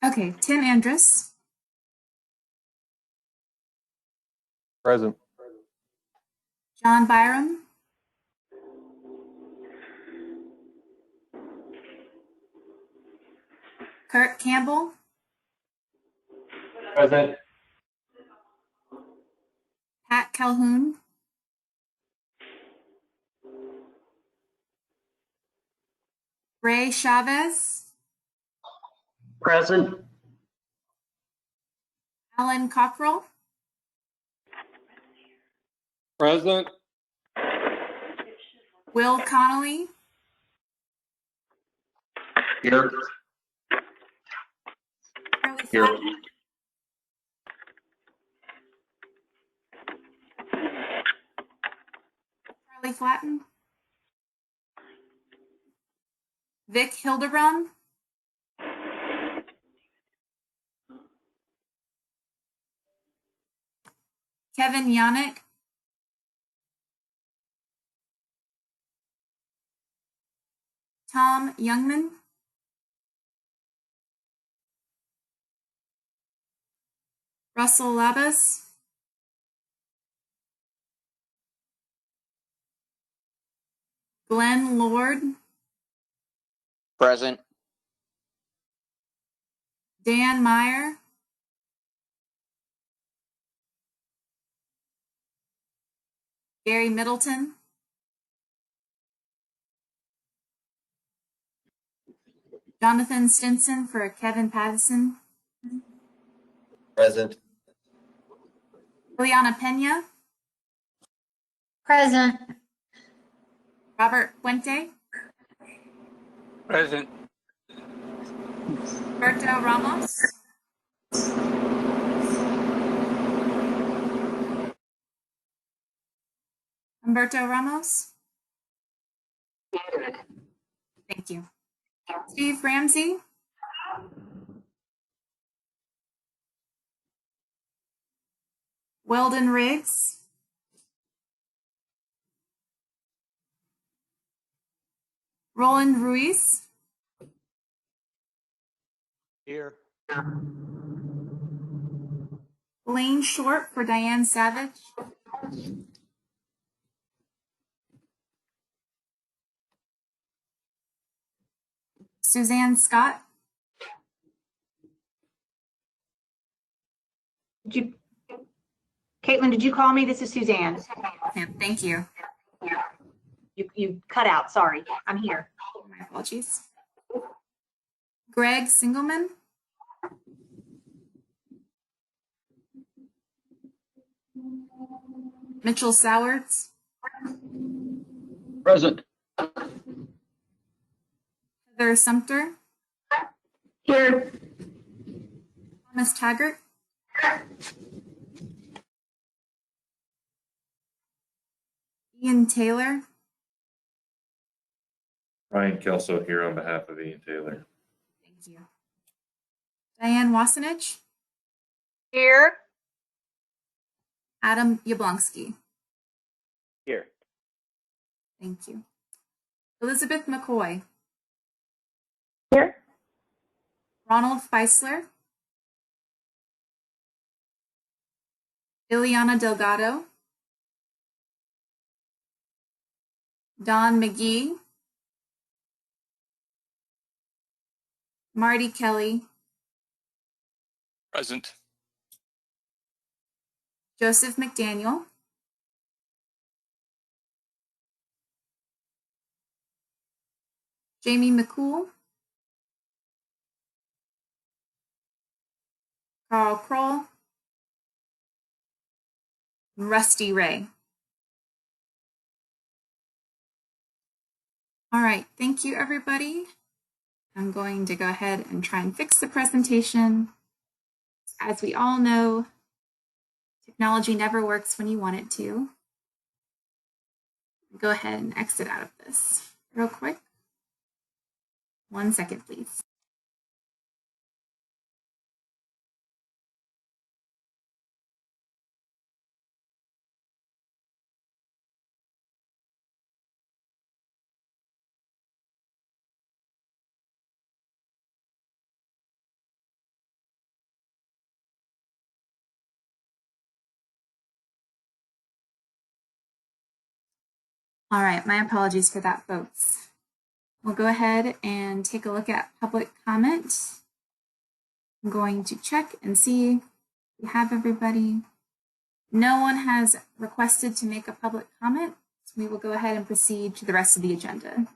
Okay, Tim Andrus, Present. John Byram, Kurt Campbell, Present. Pat Calhoun, Ray Chavez, Present. Alan Cockrell, Present. Will Connolly, Here. Charlie Here. Flatten, Charlie Flatten, Vic Hildebrand, Kevin Yannick, Tom Youngman, Russell Labus, Glenn Lord, Present. Dan Meyer, Gary Middleton, Jonathan Stinson for Kevin Pattison, Present. Ileana Pena, Present. Robert Puente, Present. Humberto Ramos, Humberto Ramos. Thank you. Steve Ramsey, Weldon Riggs, Roland Ruiz, Here. Lane Short for Diane Savage, Suzanne Scott, Caitlin, did you call me? This is Suzanne. thank you. You cut out. Sorry. I'm here. My apologies. Greg Singelman, Mitchell Sowards, Present. Heather Sumter, Here. Thomas Taggart, Ian Taylor, Ryan Kelso here on behalf of Ian Taylor. thank you. Diane Wasenich, Here. Adam Yablonsky, Here. thank you. Elizabeth McCoy, Here. Ronald Feisler, Ileana Delgado, Don McGee, Marty Kelly, Present. Joseph McDaniel, Jamie McCool, Carl Kroll, and Rusty Ray. All right, thank you, everybody. I'm going to go ahead and try and fix the presentation. As we all know, technology never works when you want it to. Go ahead and exit out of this real quick. 1 second, please. All right, my apologies for that, folks. We'll go ahead and take a look at public comment. I'm going to check and see if we have everybody. No one has requested to make a public comment, so we will go ahead and proceed to the rest of the agenda.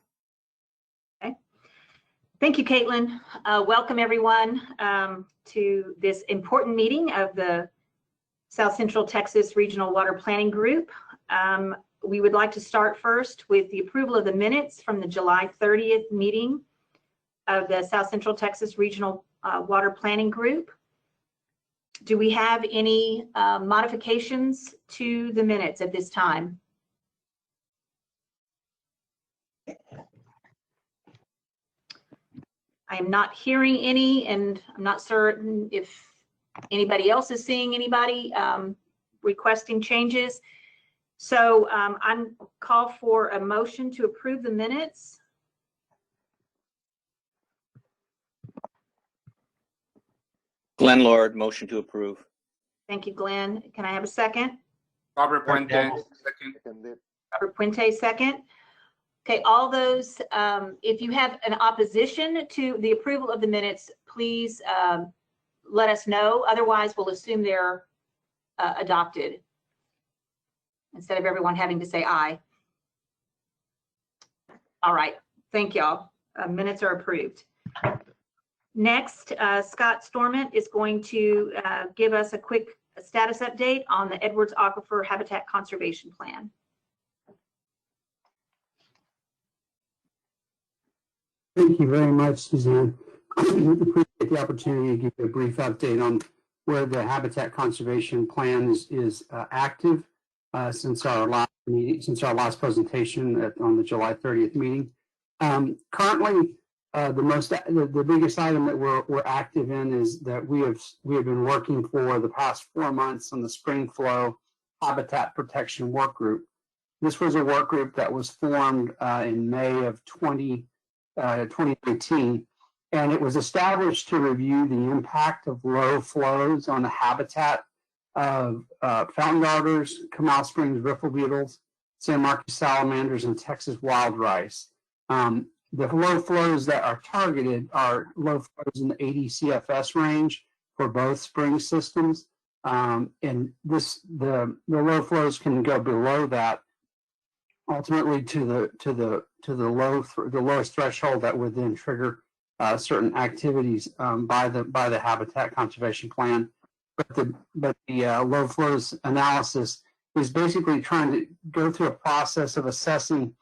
Okay. Thank you, Caitlin. Welcome everyone to this important meeting of the South Central Texas Regional Water Planning Group. We would like to start first with the approval of the minutes from the July 30th meeting of the South Central Texas Regional Water Planning Group. Do we have any modifications to the minutes at this time? I am not hearing any, and I'm not certain if anybody else is seeing anybody requesting changes. So I'm call for a motion to approve the minutes. Glenn Lord, motion to approve. Thank you, Glenn. Can I have a second? Robert Puente, second. Robert Puente, second. Okay, all those, if you have an opposition to the approval of the minutes, please let us know. Otherwise, we'll assume they're adopted instead of everyone having to say aye. All right, thank y'all. Minutes are approved. Next, Scott Storment is going to give us a quick status update on the Edwards Aquifer Habitat Conservation Plan. Thank you very much, Suzanne. I appreciate the opportunity to give you a brief update on where the Habitat Conservation Plan is active since our last meeting, since our last presentation on the July 30th meeting. Currently, the biggest item that we're active in is that we have been working for the past 4 months on the Spring Flow Habitat Protection Work Group. This was a work group that was formed in May of 2019, and it was established to review the impact of low flows on the habitat of fountain darters, Comal Springs riffle beetles, San Marcos salamanders, and Texas wild rice. The low flows that are targeted are low flows in the 80 CFS range for both spring systems, and the low flows can go below that, ultimately to the lowest threshold that would then trigger certain activities by the Habitat Conservation Plan. But the low flows analysis is basically trying to go through a process of assessing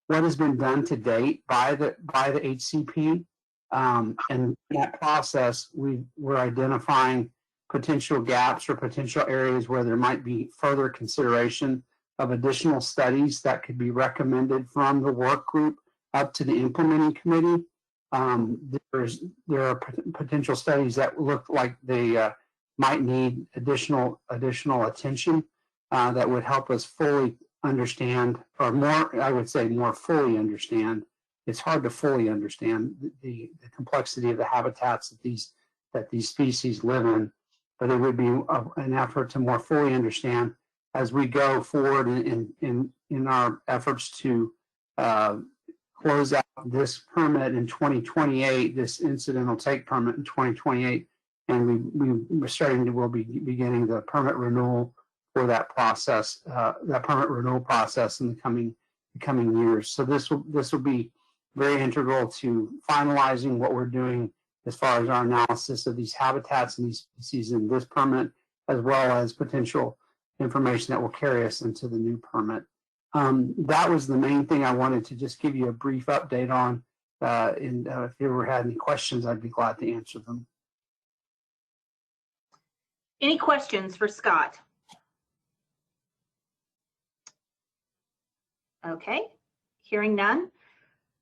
what has been done to date by the HCP, and in that process we're identifying potential gaps or potential areas where there might be further consideration of additional studies that could be recommended from the work group up to the implementing committee. There are potential studies that look like they might need additional attention that would help us fully understand, or more, I would say more fully understand. It's hard to fully understand the complexity of the habitats that these species live in, but it would be an effort to more fully understand as we go forward in our efforts to close out this permit in 2028, this incidental take permit in 2028, and we'll be beginning the permit renewal for that process, that permit renewal process in the coming years. So this will be very integral to finalizing what we're doing as far as our analysis of these habitats and these species in this permit, as well as potential information that will carry us into the new permit. That was the main thing I wanted to just give you a brief update on. And if you ever had any questions, I'd be glad to answer them. Any questions for Scott? Okay, hearing none.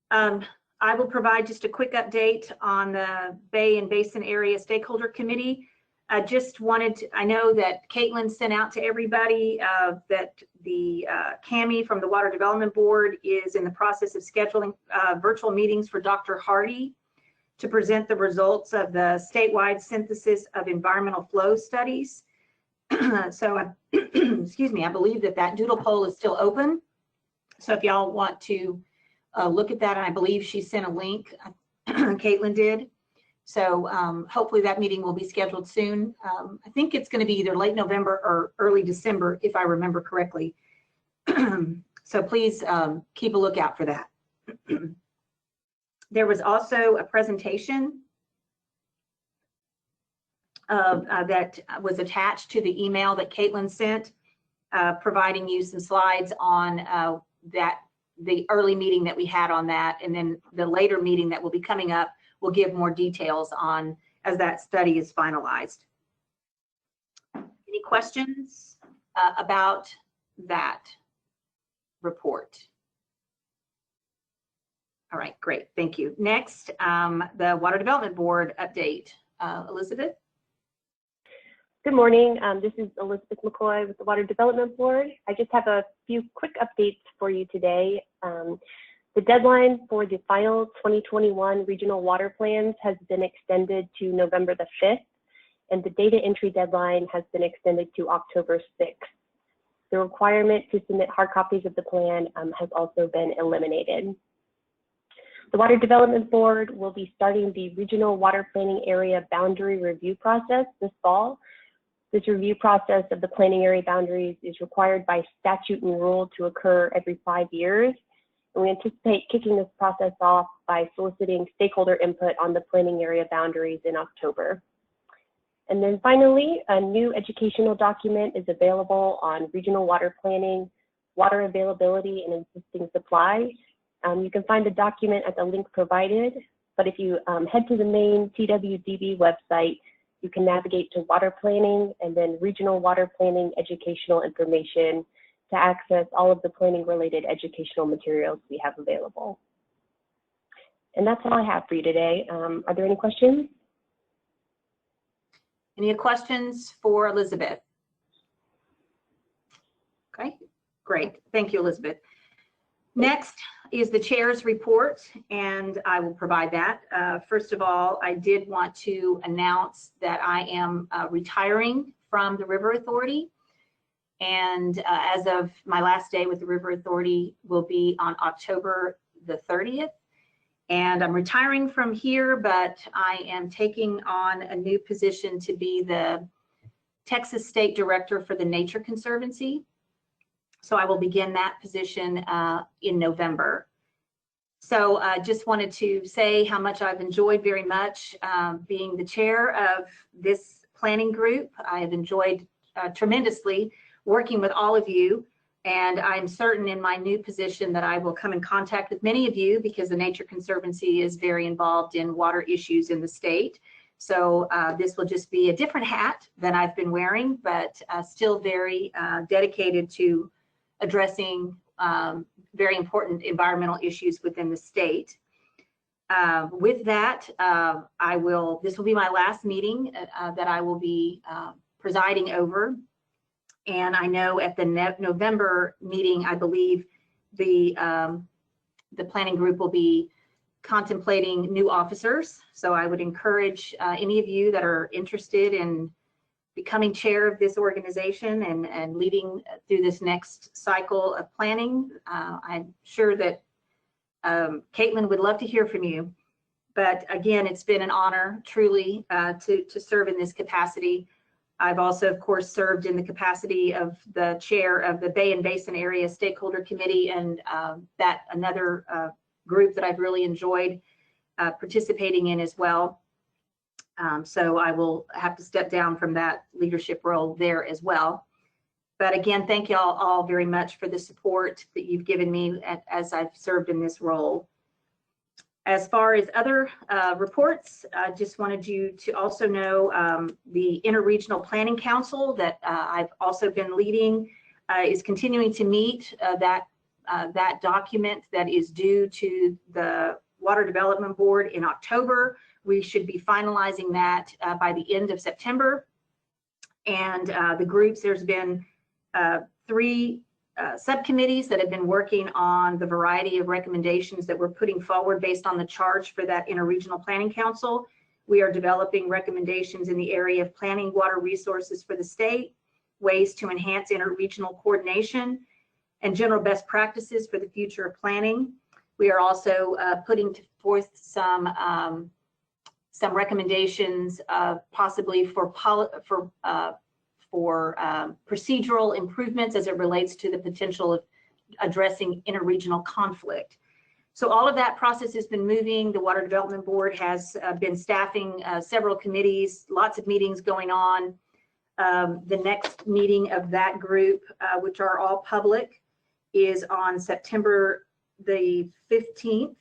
I will provide just a quick update on the Bay and Basin Area Stakeholder Committee. I just wanted to, I know that Caitlin sent out to everybody that the Cami from the Water Development Board is in the process of scheduling virtual meetings for Dr. Hardy to present the results of the statewide synthesis of environmental flow studies. So, excuse me, I believe that doodle poll is still open. So if y'all want to look at that, and I believe she sent a link, Caitlin did. So hopefully that meeting will be scheduled soon. I think it's going to be either late November or early December, if I remember correctly. So please keep a lookout for that. There was also a presentation that was attached to the email that Caitlin sent, providing you some slides on the early meeting that we had on that, and then the later meeting that will be coming up will give more details on as that study is finalized. Any questions about that report? All right, great, thank you. Next, the Water Development Board update. Elizabeth? Good morning. This is Elizabeth McCoy with the Water Development Board. I just have a few quick updates for you today. The deadline for the final 2021 regional water plans has been extended to November the 5th, and the data entry deadline has been extended to October 6th. The requirement to submit hard copies of the plan has also been eliminated. The Water Development Board will be starting the Regional Water Planning Area Boundary Review process this fall. This review process of the planning area boundaries is required by statute and rule to occur every 5 years. And we anticipate kicking this process off by soliciting stakeholder input on the planning area boundaries in October. And then finally, a new educational document is available on regional water planning, water availability, and existing supply. You can find the document at the link provided, but if you head to the main TWDB website, you can navigate to water planning and then regional water planning educational information to access all of the planning related educational materials we have available. And that's all I have for you today. Are there any questions? Any questions for Elizabeth? Okay, great. Thank you, Elizabeth. Next is the chair's report, and I will provide that. First of all, I did want to announce that I am retiring from the River Authority. And as of my last day with the River Authority will be on October the 30th. And I'm retiring from here, but I am taking on a new position to be the Texas State Director for the Nature Conservancy. So I will begin that position in November. So I just wanted to say how much I've enjoyed very much being the chair of this planning group. I have enjoyed tremendously working with all of you, and I'm certain in my new position that I will come in contact with many of you because the Nature Conservancy is very involved in water issues in the state. So this will just be a different hat than I've been wearing, but still very dedicated to addressing very important environmental issues within the state. With that, this will be my last meeting that I will be presiding over. And I know at the November meeting, I believe the planning group will be contemplating new officers. So I would encourage any of you that are interested in becoming chair of this organization and leading through this next cycle of planning. I'm sure that Caitlin would love to hear from you. But again, it's been an honor truly to serve in this capacity. I've also, of course, served in the capacity of the chair of the Bay and Basin Area Stakeholder Committee, and that another group that I've really enjoyed participating in as well. So I will have to step down from that leadership role there as well. But again, thank you all very much for the support that you've given me as I've served in this role. As far as other reports, I just wanted you to also know the Interregional Planning Council that I've also been leading is continuing to meet. That document that is due to the Water Development Board in October. We should be finalizing that by the end of September. And the groups, there's been 3 subcommittees that have been working on the variety of recommendations that we're putting forward based on the charge for that Interregional Planning Council. We are developing recommendations in the area of planning water resources for the state, ways to enhance interregional coordination, and general best practices for the future of planning. We are also putting forth some recommendations possibly for procedural improvements as it relates to the potential of addressing interregional conflict. So all of that process has been moving. The Water Development Board has been staffing several committees, lots of meetings going on. The next meeting of that group, which are all public, is on September the 15th,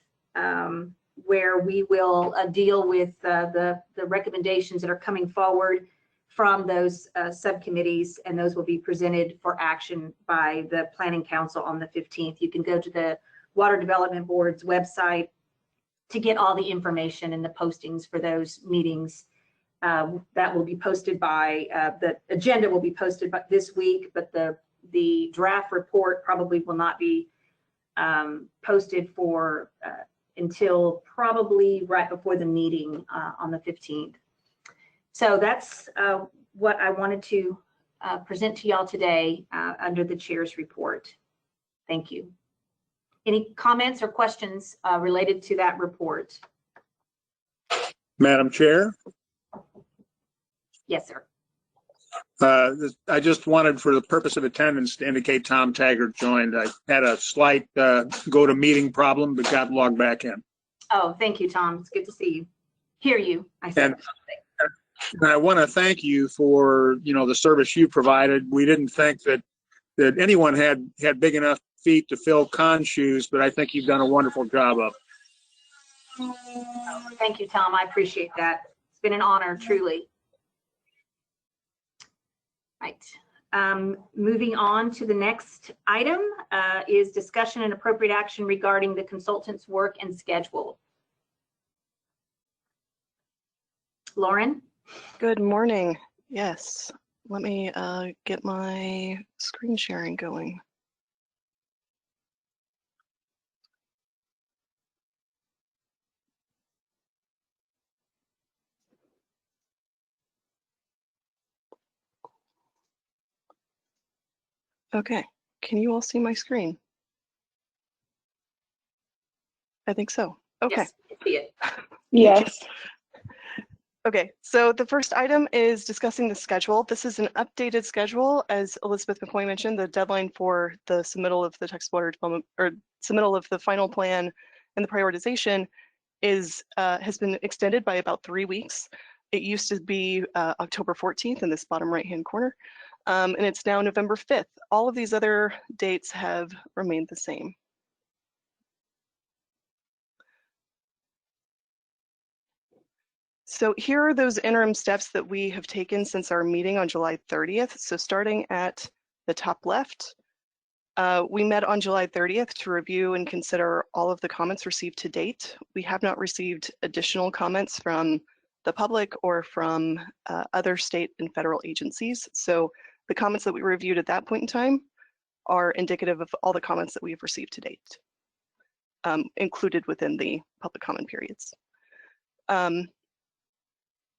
where we will deal with the recommendations that are coming forward from those subcommittees, and those will be presented for action by the Planning Council on the 15th. You can go to the Water Development Board's website to get all the information and the postings for those meetings. That will be posted by, the agenda will be posted by this week, but the draft report probably will not be posted for until probably right before the meeting on the 15th. So that's what I wanted to present to y'all today under the chair's report. Thank you. Any comments or questions related to that report? Madam Chair, Yes, sir. I just wanted, for the purpose of attendance, to indicate Tom Taggart joined. I had a slight go to meeting problem, but got logged back in. Oh, thank you, Tom. It's good to see you. Hear you, I said. And I want to thank you for, the service you provided. We didn't think that anyone had big enough feet to fill Khan's shoes, but I think you've done a wonderful job of it. Thank you, Tom. I appreciate that. It's been an honor, truly. Right. Moving on to the next item is discussion and appropriate action regarding the consultant's work and schedule. Lauren? Good morning. Yes, let me get my screen sharing going. Okay, can you all see my screen? I think so. Okay. Yes, I see it. Yes. Okay, so the first item is discussing the schedule. This is an updated schedule. As Elizabeth McCoy mentioned, the deadline for the submittal of the Texas Water Development, or submittal of the final plan and the prioritization has been extended by about 3 weeks. It used to be October 14th in this bottom right-hand corner, and it's now November 5th. All of these other dates have remained the same. So here are those interim steps that we have taken since our meeting on July 30th. So starting at the top left, we met on July 30th to review and consider all of the comments received to date. We have not received additional comments from the public or from other state and federal agencies. So the comments that we reviewed at that point in time are indicative of all the comments that we've received to date, included within the public comment periods.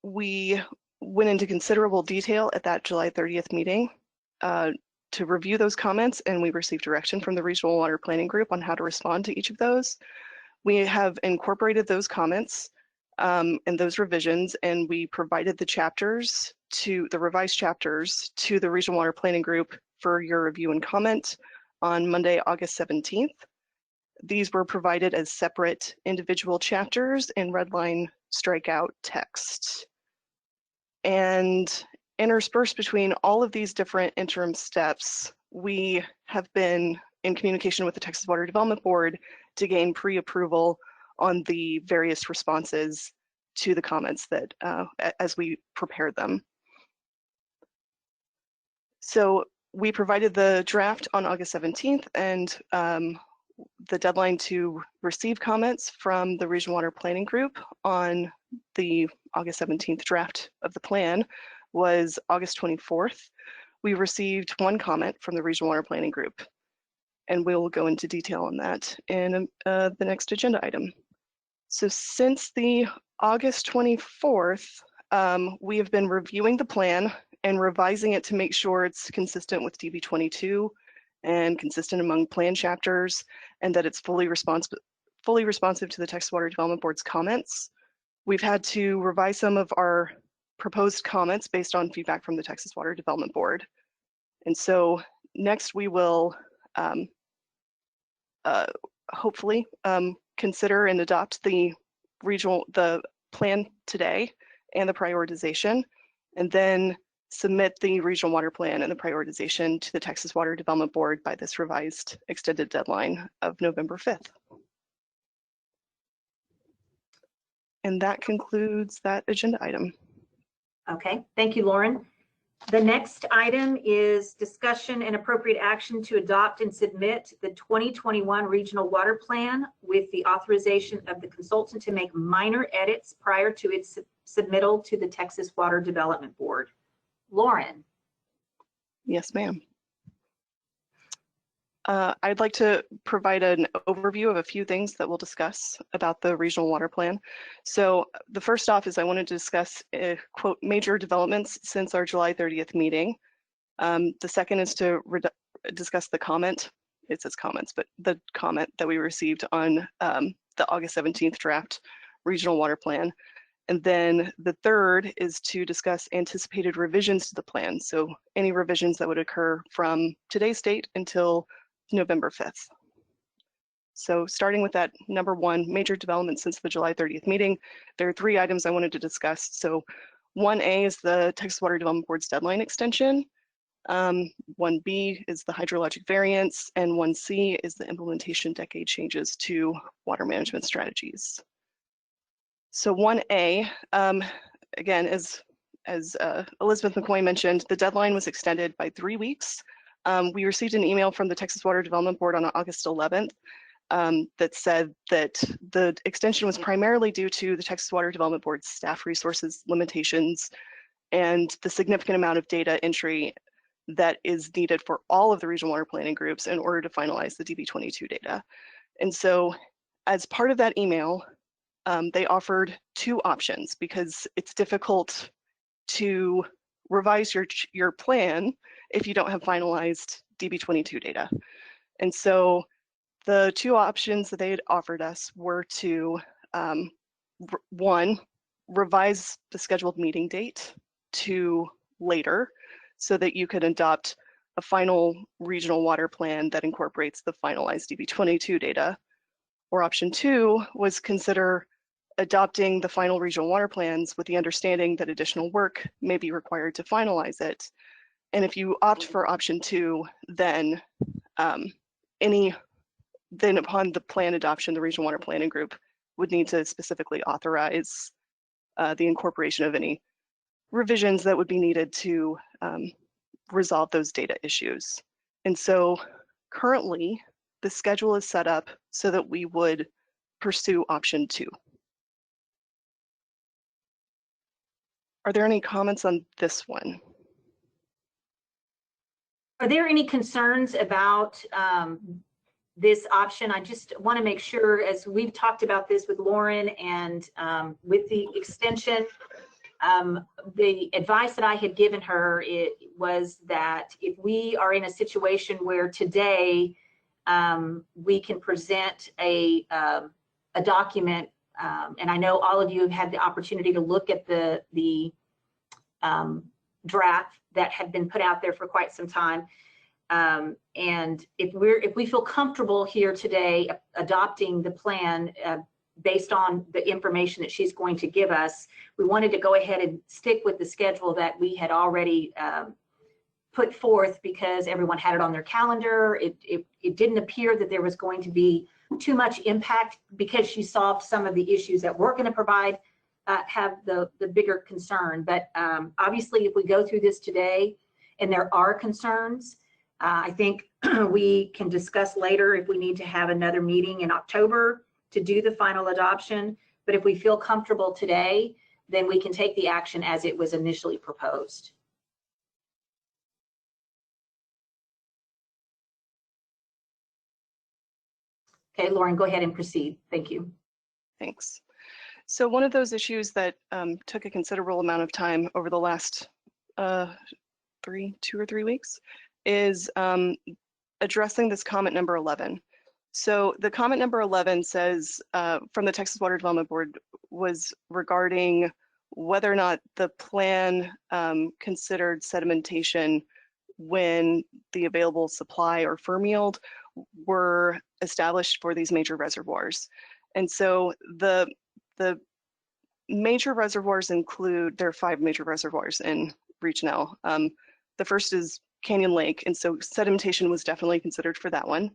We went into considerable detail at that July 30th meeting to review those comments, and we received direction from the Regional Water Planning Group on how to respond to each of those. We have incorporated those comments and those revisions, and we provided the chapters to the revised chapters to the Regional Water Planning Group for your review and comment on Monday, August 17th. These were provided as separate individual chapters in redline strikeout text. And interspersed between all of these different interim steps, we have been in communication with the Texas Water Development Board to gain pre-approval on the various responses to the comments that as we prepared them. So we provided the draft on August 17th, and the deadline to receive comments from the Regional Water Planning Group on the August 17th draft of the plan was August 24th. We received one comment from the Regional Water Planning Group, and we will go into detail on that in the next agenda item. So since the August 24th, we have been reviewing the plan and revising it to make sure it's consistent with DB 22 and consistent among plan chapters, and that it's fully responsive to the Texas Water Development Board's comments. We've had to revise some of our proposed comments based on feedback from the Texas Water Development Board. And so next we will hopefully consider and adopt the plan today and the prioritization, and then submit the regional water plan and the prioritization to the Texas Water Development Board by this revised extended deadline of November 5th. And that concludes that agenda item. Okay, thank you, Lauren. The next item is discussion and appropriate action to adopt and submit the 2021 Regional Water Plan with the authorization of the consultant to make minor edits prior to its submittal to the Texas Water Development Board. Lauren. Yes, ma'am. I'd like to provide an overview of a few things that we'll discuss about the regional water plan. So the first off is I wanted to discuss quote major developments since our July 30th meeting. The second is to discuss the comment. It says comments, but the comment that we received on the August 17th draft regional water plan. And then the third is to discuss anticipated revisions to the plan. So any revisions that would occur from today's date until November 5th. So starting with that number one, major development since the July 30th meeting, there are three items I wanted to discuss. So 1A is the Texas Water Development Board's deadline extension. 1B is the hydrologic variance, and 1C is the implementation decade changes to water management strategies. So 1A, again, as Elizabeth McCoy mentioned, the deadline was extended by 3 weeks. We received an email from the Texas Water Development Board on August 11th that said that the extension was primarily due to the Texas Water Development Board's staff resources limitations and the significant amount of data entry that is needed for all of the regional water planning groups in order to finalize the DB22 data. And so as part of that email, they offered two options because it's difficult to revise your plan if you don't have finalized DB22 data. And so the two options that they had offered us were to, one, revise the scheduled meeting date to later so that you could adopt a final regional water plan that incorporates the finalized DB22 data. Or option two was consider adopting the final regional water plans with the understanding that additional work may be required to finalize it. And if you opt for option two, then upon the plan adoption, the regional water planning group would need to specifically authorize the incorporation of any revisions that would be needed to resolve those data issues. And so currently the schedule is set up so that we would pursue option two. Are there any comments on this one? Are there any concerns about this option? I just want to make sure, as we've talked about this with Lauren and with the extension, the advice that I had given her was that if we are in a situation where today we can present a document, and I know all of you have had the opportunity to look at the draft that had been put out there for quite some time. And if we feel comfortable here today adopting the plan based on the information that she's going to give us, we wanted to go ahead and stick with the schedule that we had already put forth because everyone had it on their calendar. It didn't appear that there was going to be too much impact because she solved some of the issues that we're going to provide have the bigger concern. But obviously, if we go through this today and there are concerns, I think we can discuss later if we need to have another meeting in October to do the final adoption. But if we feel comfortable today, then we can take the action as it was initially proposed. Okay, Lauren, go ahead and proceed. Thank you. Thanks. So one of those issues that took a considerable amount of time over the last 2 or 3 weeks is addressing this comment number 11. So the comment number 11 says, from the Texas Water Development Board, was regarding whether or not the plan considered sedimentation when the available supply or firm yield were established for these major reservoirs. And so the major reservoirs include, there are 5 major reservoirs in Region L. The first is Canyon Lake, and so sedimentation was definitely considered for that one.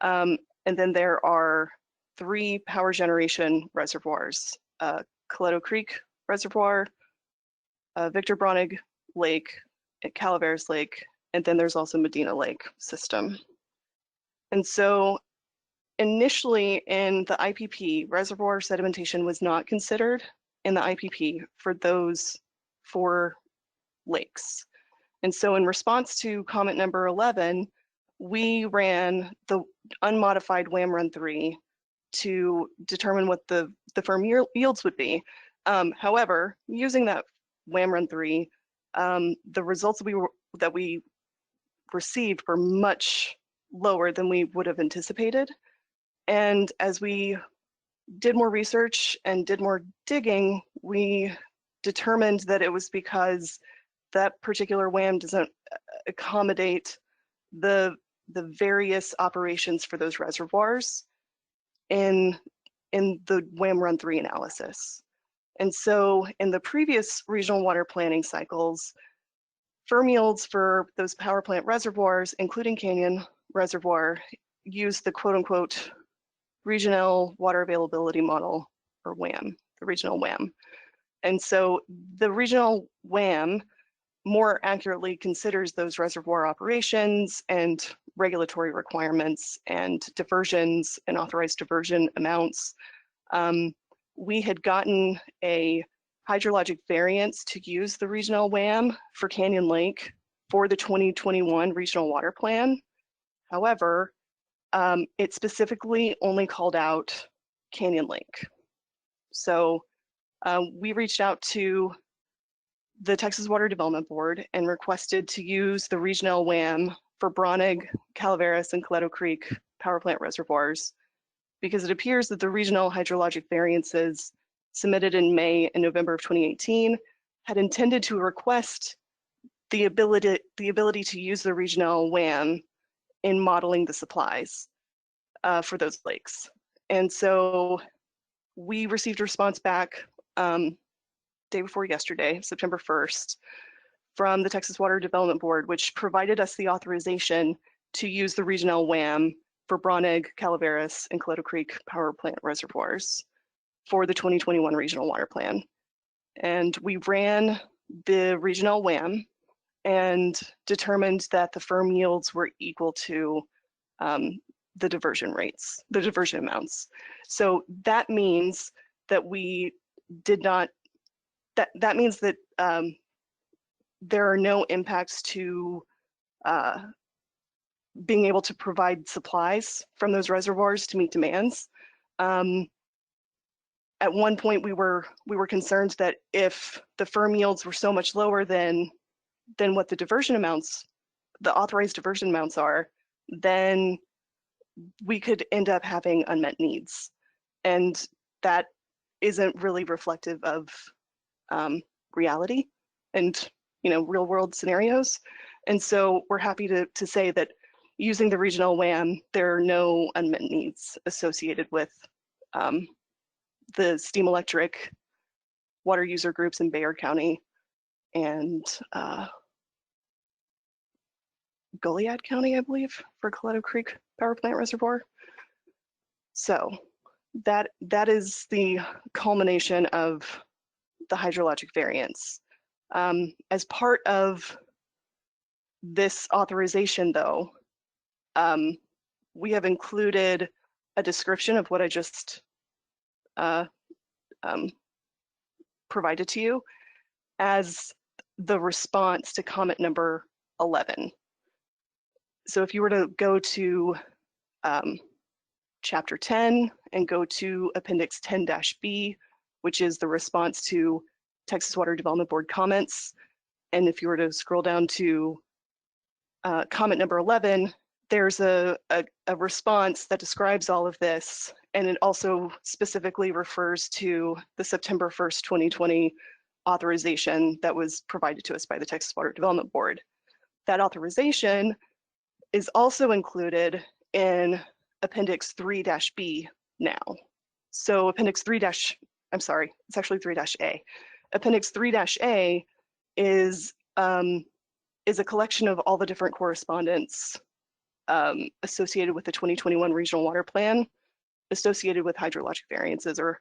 And then there are 3 power generation reservoirs, Coleto Creek Reservoir, Victor Bronig Lake, Calaveras Lake, and then there's also Medina Lake system. And so initially in the IPP, reservoir sedimentation was not considered in the IPP for those 4 lakes. And so in response to comment number 11, we ran the unmodified WAM Run 3 to determine what the firm yields would be. However, using that WAM Run 3, the results that we received were much lower than we would have anticipated. And as we did more research and did more digging, we determined that it was because that particular WAM doesn't accommodate the various operations for those reservoirs in the WAM Run 3 analysis. And so in the previous regional water planning cycles, firm yields for those power plant reservoirs, including Canyon Reservoir, used the quote unquote regional water availability model, or WAM, the regional WAM. And so the regional WAM more accurately considers those reservoir operations and regulatory requirements and diversions and authorized diversion amounts. We had gotten a hydrologic variance to use the regional WAM for Canyon Lake for the 2021 regional water plan. However, it specifically only called out Canyon Lake. So we reached out to the Texas Water Development Board and requested to use the regional WAM for Bronig, Calaveras, and Coleto Creek power plant reservoirs, because it appears that the regional hydrologic variances submitted in May and November of 2018 had intended to request the ability to use the regional WAM in modeling the supplies for those lakes. And so we received a response back day before yesterday, September 1st, from the Texas Water Development Board, which provided us the authorization to use the regional WAM for Bronig, Calaveras, and Coleto Creek power plant reservoirs for the 2021 regional water plan. And we ran the regional WAM and determined that the firm yields were equal to the diversion rates, the diversion amounts. So that means that we did not, that means that there are no impacts to being able to provide supplies from those reservoirs to meet demands. At one point, we were concerned that if the firm yields were so much lower than what the diversion amounts, the authorized diversion amounts are, then we could end up having unmet needs, and that isn't really reflective of reality and real world scenarios. And so we're happy to say that using the regional WAM, there are no unmet needs associated with the Steam Electric water user groups in Bayard County and Goliad County, I believe, for Coleto Creek Power Plant Reservoir. So that is the culmination of the hydrologic variance. As part of this authorization, though, we have included a description of what I just provided to you as the response to comment number 11. So if you were to go to chapter 10 and go to appendix 10-B, which is the response to Texas Water Development Board comments, and if you were to scroll down to comment number 11, there's a response that describes all of this, and it also specifically refers to the September 1st, 2020 authorization that was provided to us by the Texas Water Development Board. That authorization is also included in Appendix 3-B now. So Appendix 3- I'm sorry, it's actually 3-A. Appendix 3-A is a collection of all the different correspondence associated with the 2021 Regional Water Plan, associated with hydrologic variances or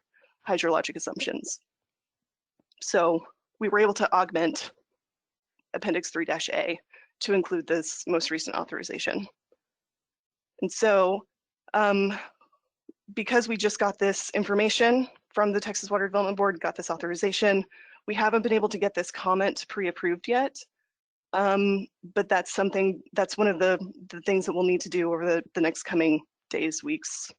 hydrologic assumptions. So we were able to augment Appendix 3-A to include this most recent authorization. And so because we just got this information from the Texas Water Development Board, got this authorization, we haven't been able to get this comment pre-approved yet. But that's one of the things that we'll need to do over the next coming days, weeks,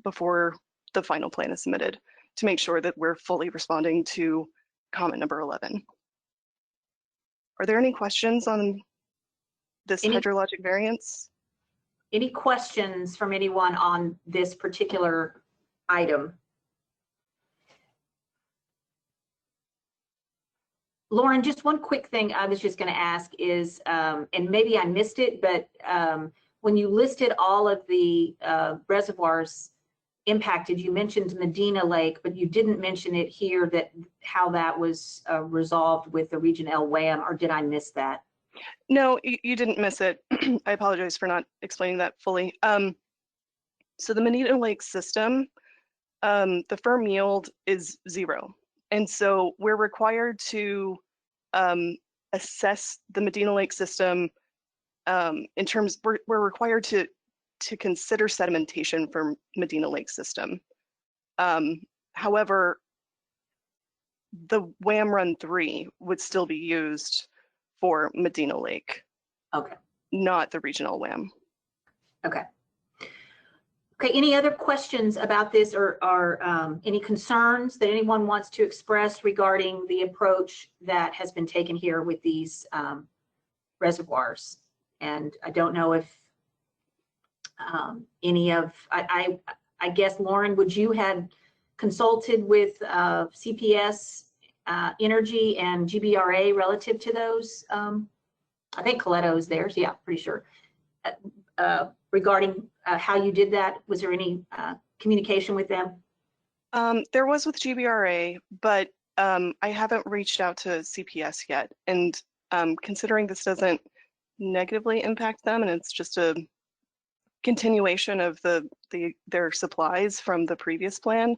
before the final plan is submitted, to make sure that we're fully responding to comment number 11. Are there any questions on this hydrologic variance? Any questions from anyone on this particular item? Lauren, just one quick thing I was just going to ask is, and maybe I missed it, but when you listed all of the reservoirs impacted, you mentioned Medina Lake, but you didn't mention it here, that how that was resolved with the Region L WAM, or did I miss that? No, you didn't miss it. I apologize for not explaining that fully. So the Medina Lake system, the firm yield is 0. And so we're required to assess the Medina Lake system in terms, we're required to consider sedimentation for Medina Lake system. However, the WAM Run 3 would still be used for Medina Lake. Okay. Not the regional WAM. Okay. Okay, any other questions about this, or any concerns that anyone wants to express regarding the approach that has been taken here with these reservoirs? And I don't know if any of, I guess, Lauren, would you had consulted with CPS Energy and GBRA relative to those? I think Coletto is there, so yeah, pretty sure. Regarding how you did that, was there any communication with them? There was with GBRA, but I haven't reached out to CPS yet. And considering this doesn't negatively impact them, and it's just a continuation of their supplies from the previous plan,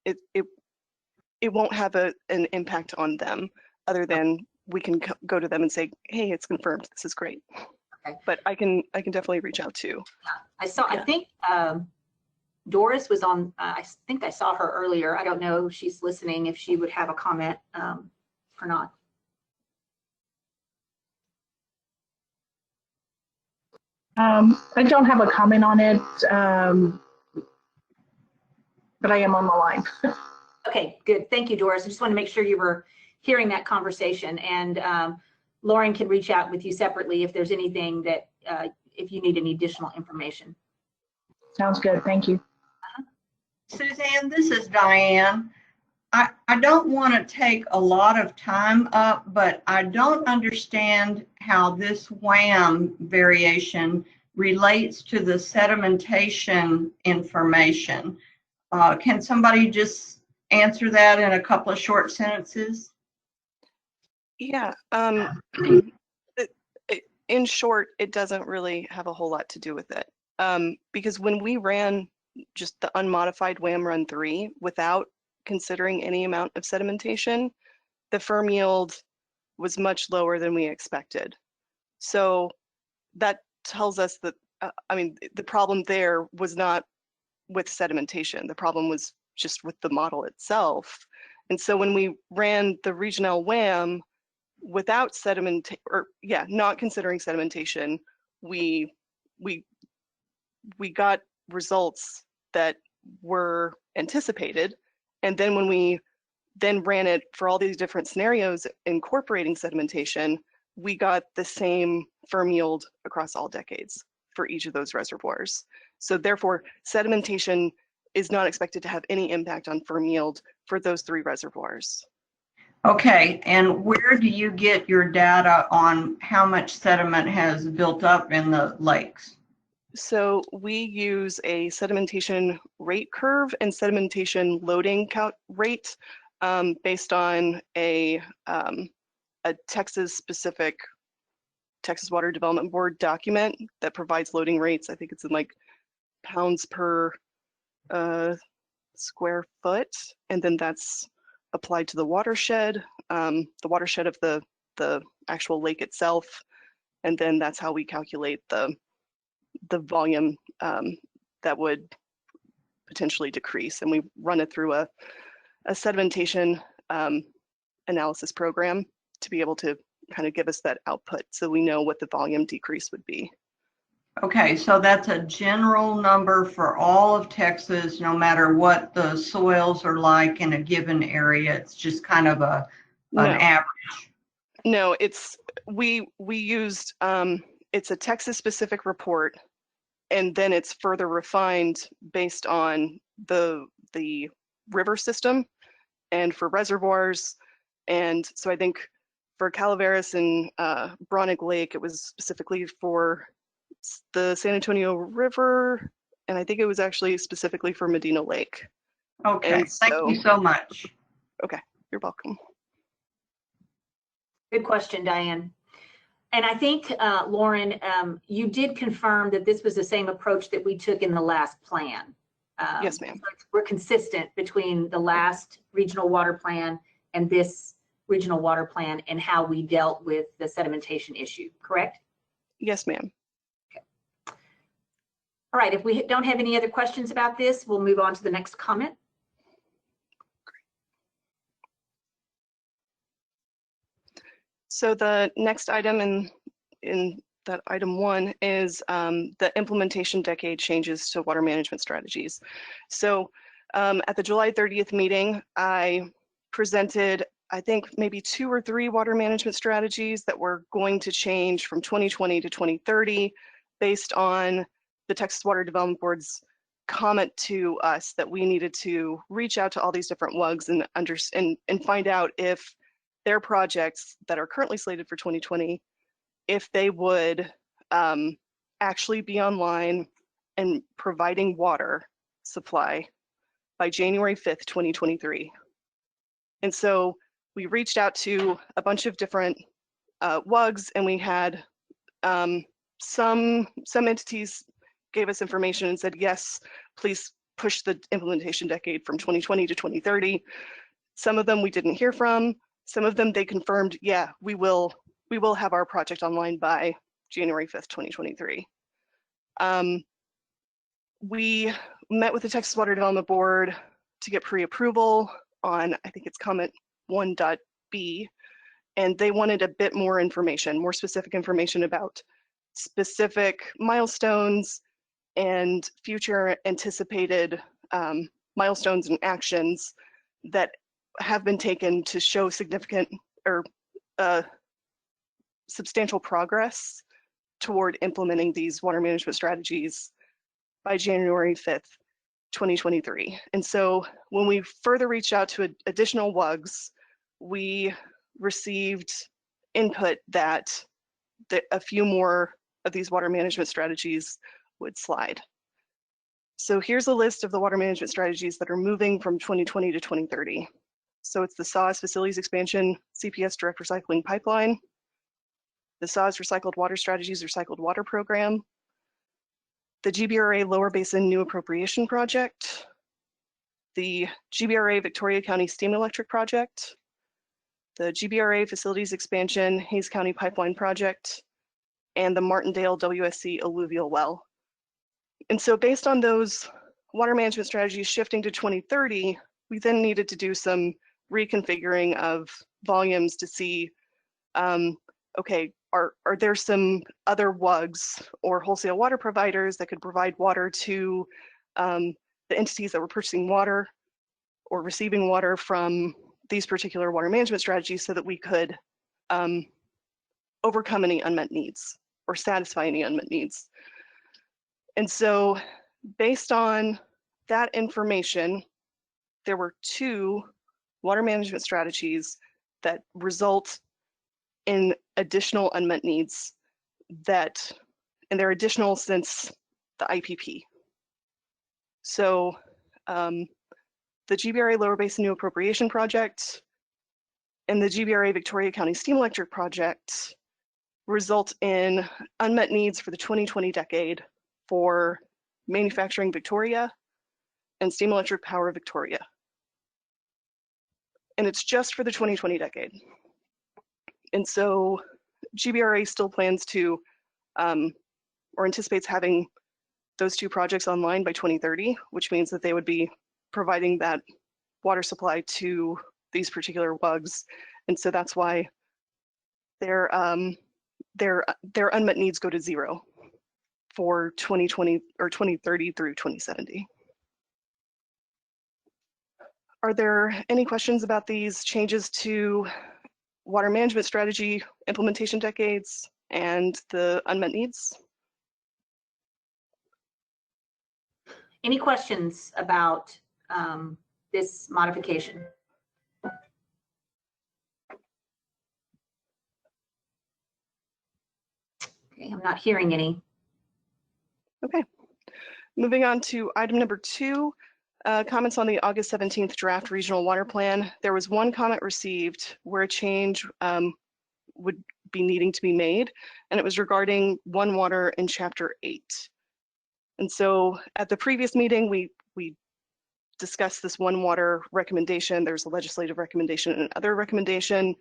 it won't have an impact on them, other than we can go to them and say, hey, it's confirmed, this is great. Okay. But I can definitely reach out too. I think Doris was on, I think I saw her earlier. I don't know if she's listening, if she would have a comment or not. I don't have a comment on it, but I am on the line. Okay, good. Thank you, Doris. I just want to make sure you were hearing that conversation, and Lauren can reach out with you separately if there's anything that, if you need any additional information. Sounds good. Thank you. Suzanne, this is Diane. I don't want to take a lot of time up, but I don't understand how this WAM variation relates to the sedimentation information. Can somebody just answer that in a couple of short sentences? Yeah, in short, it doesn't really have a whole lot to do with it. Because when we ran just the unmodified WAM Run 3 without considering any amount of sedimentation, the firm yield was much lower than we expected. So that tells us that, I mean, the problem there was not with sedimentation. The problem was just with the model itself. And so when we ran the regional WAM without not considering sedimentation, we got results that were anticipated. And then when we then ran it for all these different scenarios incorporating sedimentation, we got the same firm yield across all decades for each of those reservoirs. So therefore, sedimentation is not expected to have any impact on firm yield for those 3 reservoirs. Okay, and where do you get your data on how much sediment has built up in the lakes? So we use a sedimentation rate curve and sedimentation loading rate based on a Texas-specific Texas Water Development Board document that provides loading rates. I think it's in like pounds per square foot, and then that's applied to the watershed of the actual lake itself, and then that's how we calculate the volume that would potentially decrease, and we run it through a sedimentation analysis program to be able to kind of give us that output so we know what the volume decrease would be. Okay, so that's a general number for all of Texas, no matter what the soils are like in a given area. It's just kind of an average. No, we used it's a Texas specific report, and then it's further refined based on the river system and for reservoirs. And so I think for Calaveras and Bronick Lake, it was specifically for the San Antonio River, and I think it was actually specifically for Medina Lake. Okay, thank you so much. Okay, you're welcome. Good question, Diane. And I think, Lauren, you did confirm that this was the same approach that we took in the last plan. Yes, ma'am. So we're consistent between the last regional water plan and this regional water plan and how we dealt with the sedimentation issue, correct? Yes, ma'am. Okay. All right, if we don't have any other questions about this, we'll move on to the next comment. So the next item in that item 1 is the implementation decade changes to water management strategies. So at the July 30th meeting, I presented, I think maybe 2 or 3 water management strategies that were going to change from 2020 to 2030 based on the Texas Water Development Board's comment to us that we needed to reach out to all these different WUGs and find out if their projects that are currently slated for 2020, if they would actually be online and providing water supply by January 5th, 2023. And so we reached out to a bunch of different WUGs, and we had some entities gave us information and said, yes, please push the implementation decade from 2020 to 2030. Some of them we didn't hear from. Some of them they confirmed, yeah, we will have our project online by January 5th, 2023. We met with the Texas Water Development Board to get pre-approval on, I think it's comment 1.b, and they wanted a bit more information, more specific information about specific milestones and future anticipated milestones and actions that have been taken to show significant or substantial progress toward implementing these water management strategies by January 5th, 2023. And so when we further reached out to additional WUGs, we received input that a few more of these water management strategies would slide. So here's a list of the water management strategies that are moving from 2020 to 2030. So it's the SAWS Facilities Expansion CPS Direct Recycling Pipeline, the SAWS Recycled Water Strategies Recycled Water Program, the GBRA Lower Basin New Appropriation Project, the GBRA Victoria County Steam Electric Project, the GBRA Facilities Expansion Hayes County Pipeline Project, and the Martindale WSC Alluvial Well. And so based on those water management strategies shifting to 2030, we then needed to do some reconfiguring of volumes to see, okay, are there some other WUGs or wholesale water providers that could provide water to the entities that were purchasing water or receiving water from these particular water management strategies so that we could overcome any unmet needs or satisfy any unmet needs. And so based on that information, there were 2 water management strategies that result in additional unmet needs and they're additional since the IPP. So the GBRA Lower Basin New Appropriation Project and the GBRA Victoria County Steam Electric Project result in unmet needs for the 2020 decade for manufacturing Victoria and Steam Electric Power Victoria. And it's just for the 2020 decade. And so GBRA still plans to, or anticipates having those 2 projects online by 2030, which means that they would be providing that water supply to these particular WUGs. And so that's why their unmet needs go to 0 for 2020 or 2030 through 2070. Are there any questions about these changes to water management strategy implementation decades and the unmet needs? Any questions about this modification? Okay, I'm not hearing any. Okay, moving on to item number 2, comments on the August 17th draft regional water plan. There was 1 comment received where a change would be needing to be made, and it was regarding One Water in Chapter 8. And so at the previous meeting, we discussed this One Water recommendation. There's a legislative recommendation and another recommendation.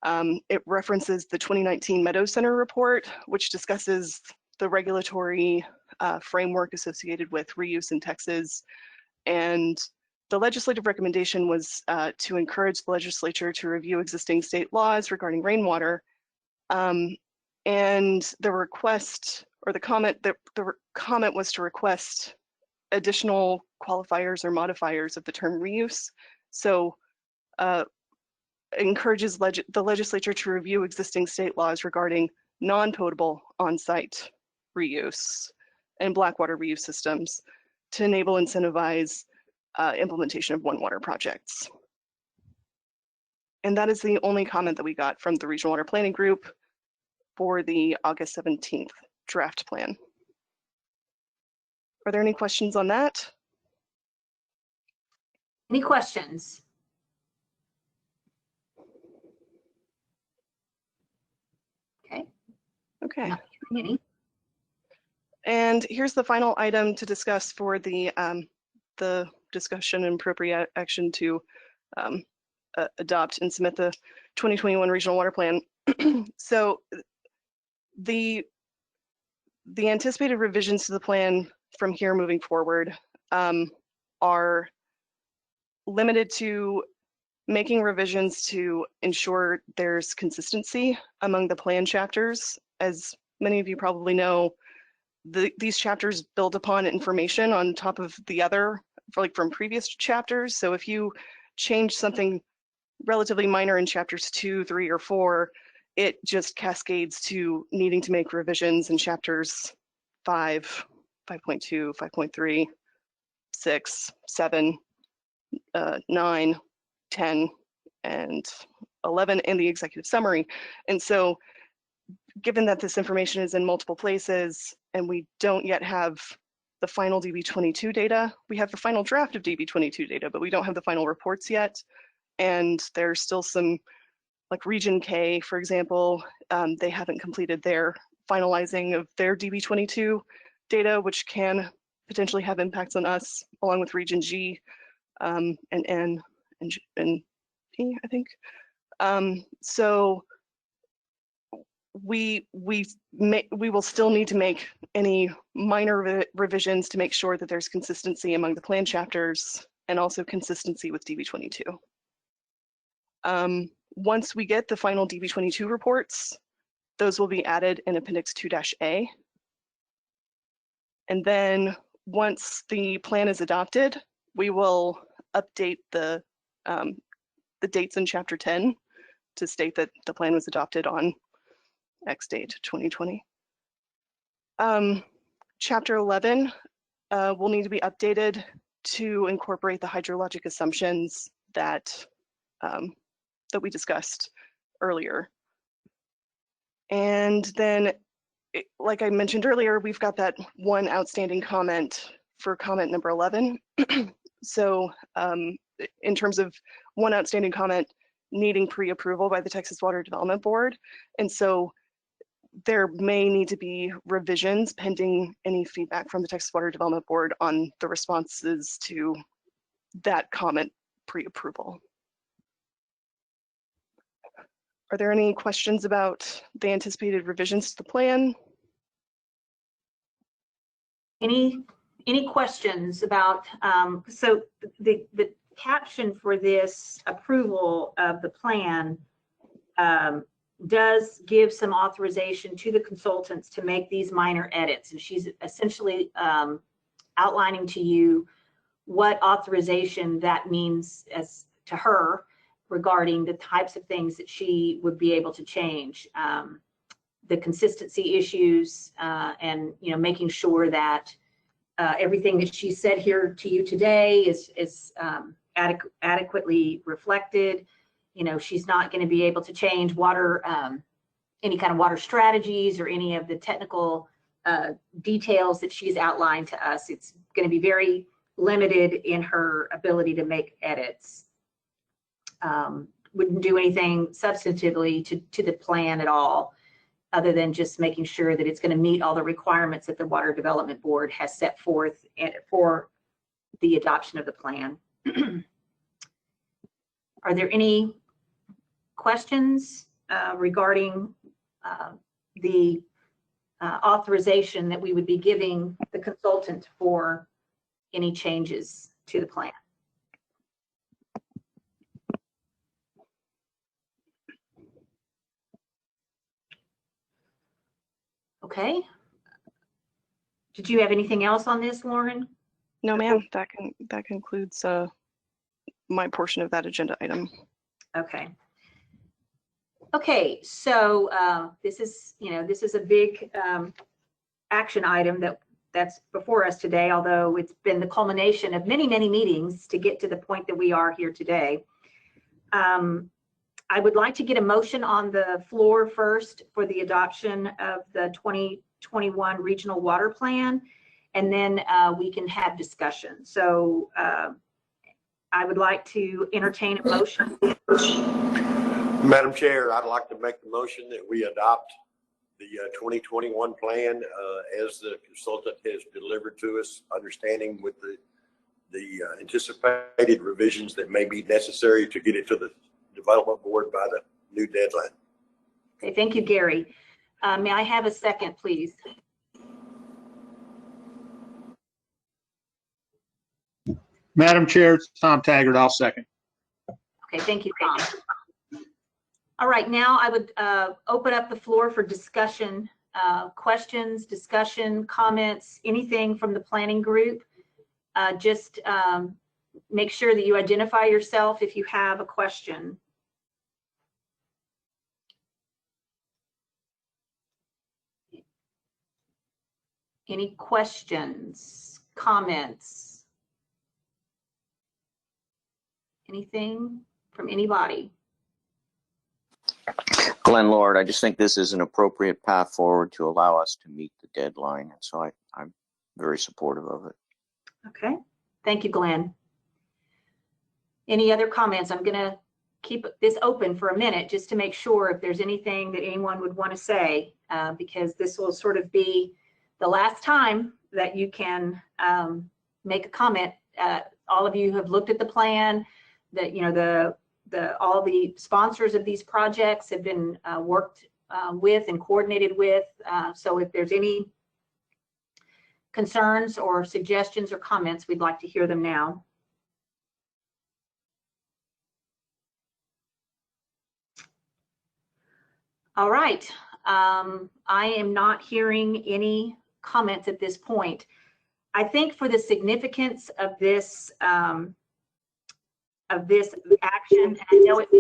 It references the 2019 Meadows Center report, which discusses the regulatory framework associated with reuse in Texas. And the legislative recommendation was to encourage the legislature to review existing state laws regarding rainwater. And the request, or the comment was to request additional qualifiers or modifiers of the term reuse. So encourages the legislature to review existing state laws regarding non-potable on-site reuse and black water reuse systems to enable and incentivize implementation of One Water projects. And that is the only comment that we got from the Regional Water Planning Group for the August 17th draft plan. Are there any questions on that? Any questions? Okay. Okay. Not hearing any. And here's the final item to discuss for the discussion and appropriate action to adopt and submit the 2021 Regional Water Plan. So the anticipated revisions to the plan from here moving forward are limited to making revisions to ensure there's consistency among the plan chapters. As many of you probably know, these chapters build upon information on top of the other, from previous chapters. So if you change something relatively minor in chapters 2, 3, or 4, it just cascades to needing to make revisions in chapters 5, 5.2, 5.3, 6, 7, 9, 10, and 11 in the executive summary. And so given that this information is in multiple places and we don't yet have the final DB22 data, we have the final draft of DB22 data, but we don't have the final reports yet. And there's still some, like Region K, for example, they haven't completed their finalizing of their DB22 data, which can potentially have impacts on us, along with Region G and N and P, I think. So we will still need to make any minor revisions to make sure that there's consistency among the plan chapters and also consistency with DB22. Once we get the final DB22 reports, those will be added in Appendix 2-A. And then once the plan is adopted, we will update the dates in Chapter 10 to state that the plan was adopted on X date, 2020. Chapter 11 will need to be updated to incorporate the hydrologic assumptions that that we discussed earlier. And then, like I mentioned earlier, we've got that one outstanding comment for comment number 11. So in terms of one outstanding comment needing pre-approval by the Texas Water Development Board. And so there may need to be revisions pending any feedback from the Texas Water Development Board on the responses to that comment pre-approval. Are there any questions about the anticipated revisions to the plan? Any questions about, so the caption for this approval of the plan does give some authorization to the consultants to make these minor edits. And she's essentially outlining to you what authorization that means as to her regarding the types of things that she would be able to change. The consistency issues and, you know, making sure that everything that she said here to you today is adequately reflected. You know, she's not going to be able to change water, any kind of water strategies or any of the technical details that she's outlined to us. It's going to be very limited in her ability to make edits. Wouldn't do anything substantively to the plan at all, other than just making sure that it's going to meet all the requirements that the Water Development Board has set forth for the adoption of the plan. Are there any questions regarding the authorization that we would be giving the consultant for any changes to the plan? Okay. Did you have anything else on this, Lauren? No, ma'am. That concludes my portion of that agenda item. Okay. Okay, so this is, you know, this is a big action item that's before us today, although it's been the culmination of many, many meetings to get to the point that we are here today. I would like to get a motion on the floor first for the adoption of the 2021 Regional Water Plan, and then we can have discussion. So I would like to entertain a motion. Madam Chair, I'd like to make the motion that we adopt the 2021 plan as the consultant has delivered to us, understanding with the anticipated revisions that may be necessary to get it to the Development Board by the new deadline. Okay, thank you, Gary. May I have a second, please? Madam Chair, it's Tom Taggart. I'll second. Okay, thank you, Tom. All right, now I would open up the floor for discussion, questions, discussion, comments, anything from the planning group. Just make sure that you identify yourself if you have a question. Any questions, comments? Anything from anybody? Glenn Lord, I just think this is an appropriate path forward to allow us to meet the deadline. And so I'm very supportive of it. Okay, thank you, Glenn. Any other comments? I'm going to keep this open for a minute just to make sure if there's anything that anyone would want to say, because this will sort of be the last time that you can make a comment. All of you have looked at the plan, that, you know, all the sponsors of these projects have been worked with and coordinated with. So if there's any concerns or suggestions or comments, we'd like to hear them now. All right. I am not hearing any comments at this point. I think for the significance of this action, and I know it's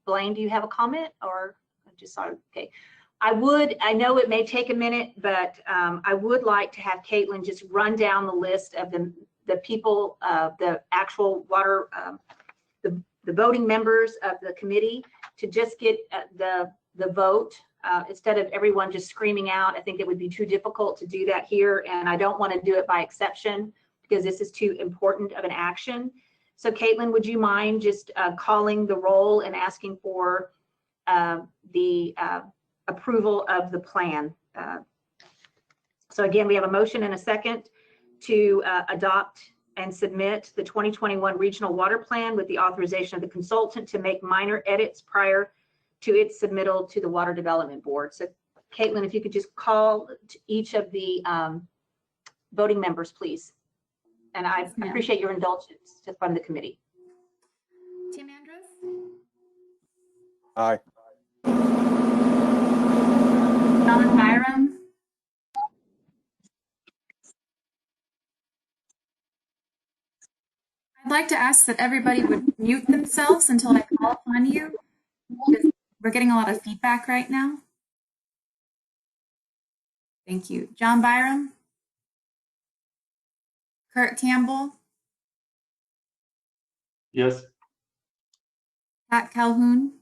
Blaine, do you have a comment or just saw it. Okay. I know it may take a minute, but I would like to have Caitlin just run down the list of the people, the actual water, the voting members of the committee to just get the vote instead of everyone just screaming out. I think it would be too difficult to do that here, and I don't want to do it by exception because this is too important of an action. So Caitlin, would you mind just calling the roll and asking for the approval of the plan? So again, we have a motion and a second to adopt and submit the 2021 Regional Water Plan with the authorization of the consultant to make minor edits prior to its submittal to the Water Development Board. So Caitlin, if you could just call to each of the voting members, please. And I appreciate your indulgence to fund the committee. Tim Andrews, Aye. John Byram, I'd like to ask that everybody would mute themselves until I call upon you, because we're getting a lot of feedback right now. Thank you. John Byram, Kurt Campbell, Yes. Pat Calhoun,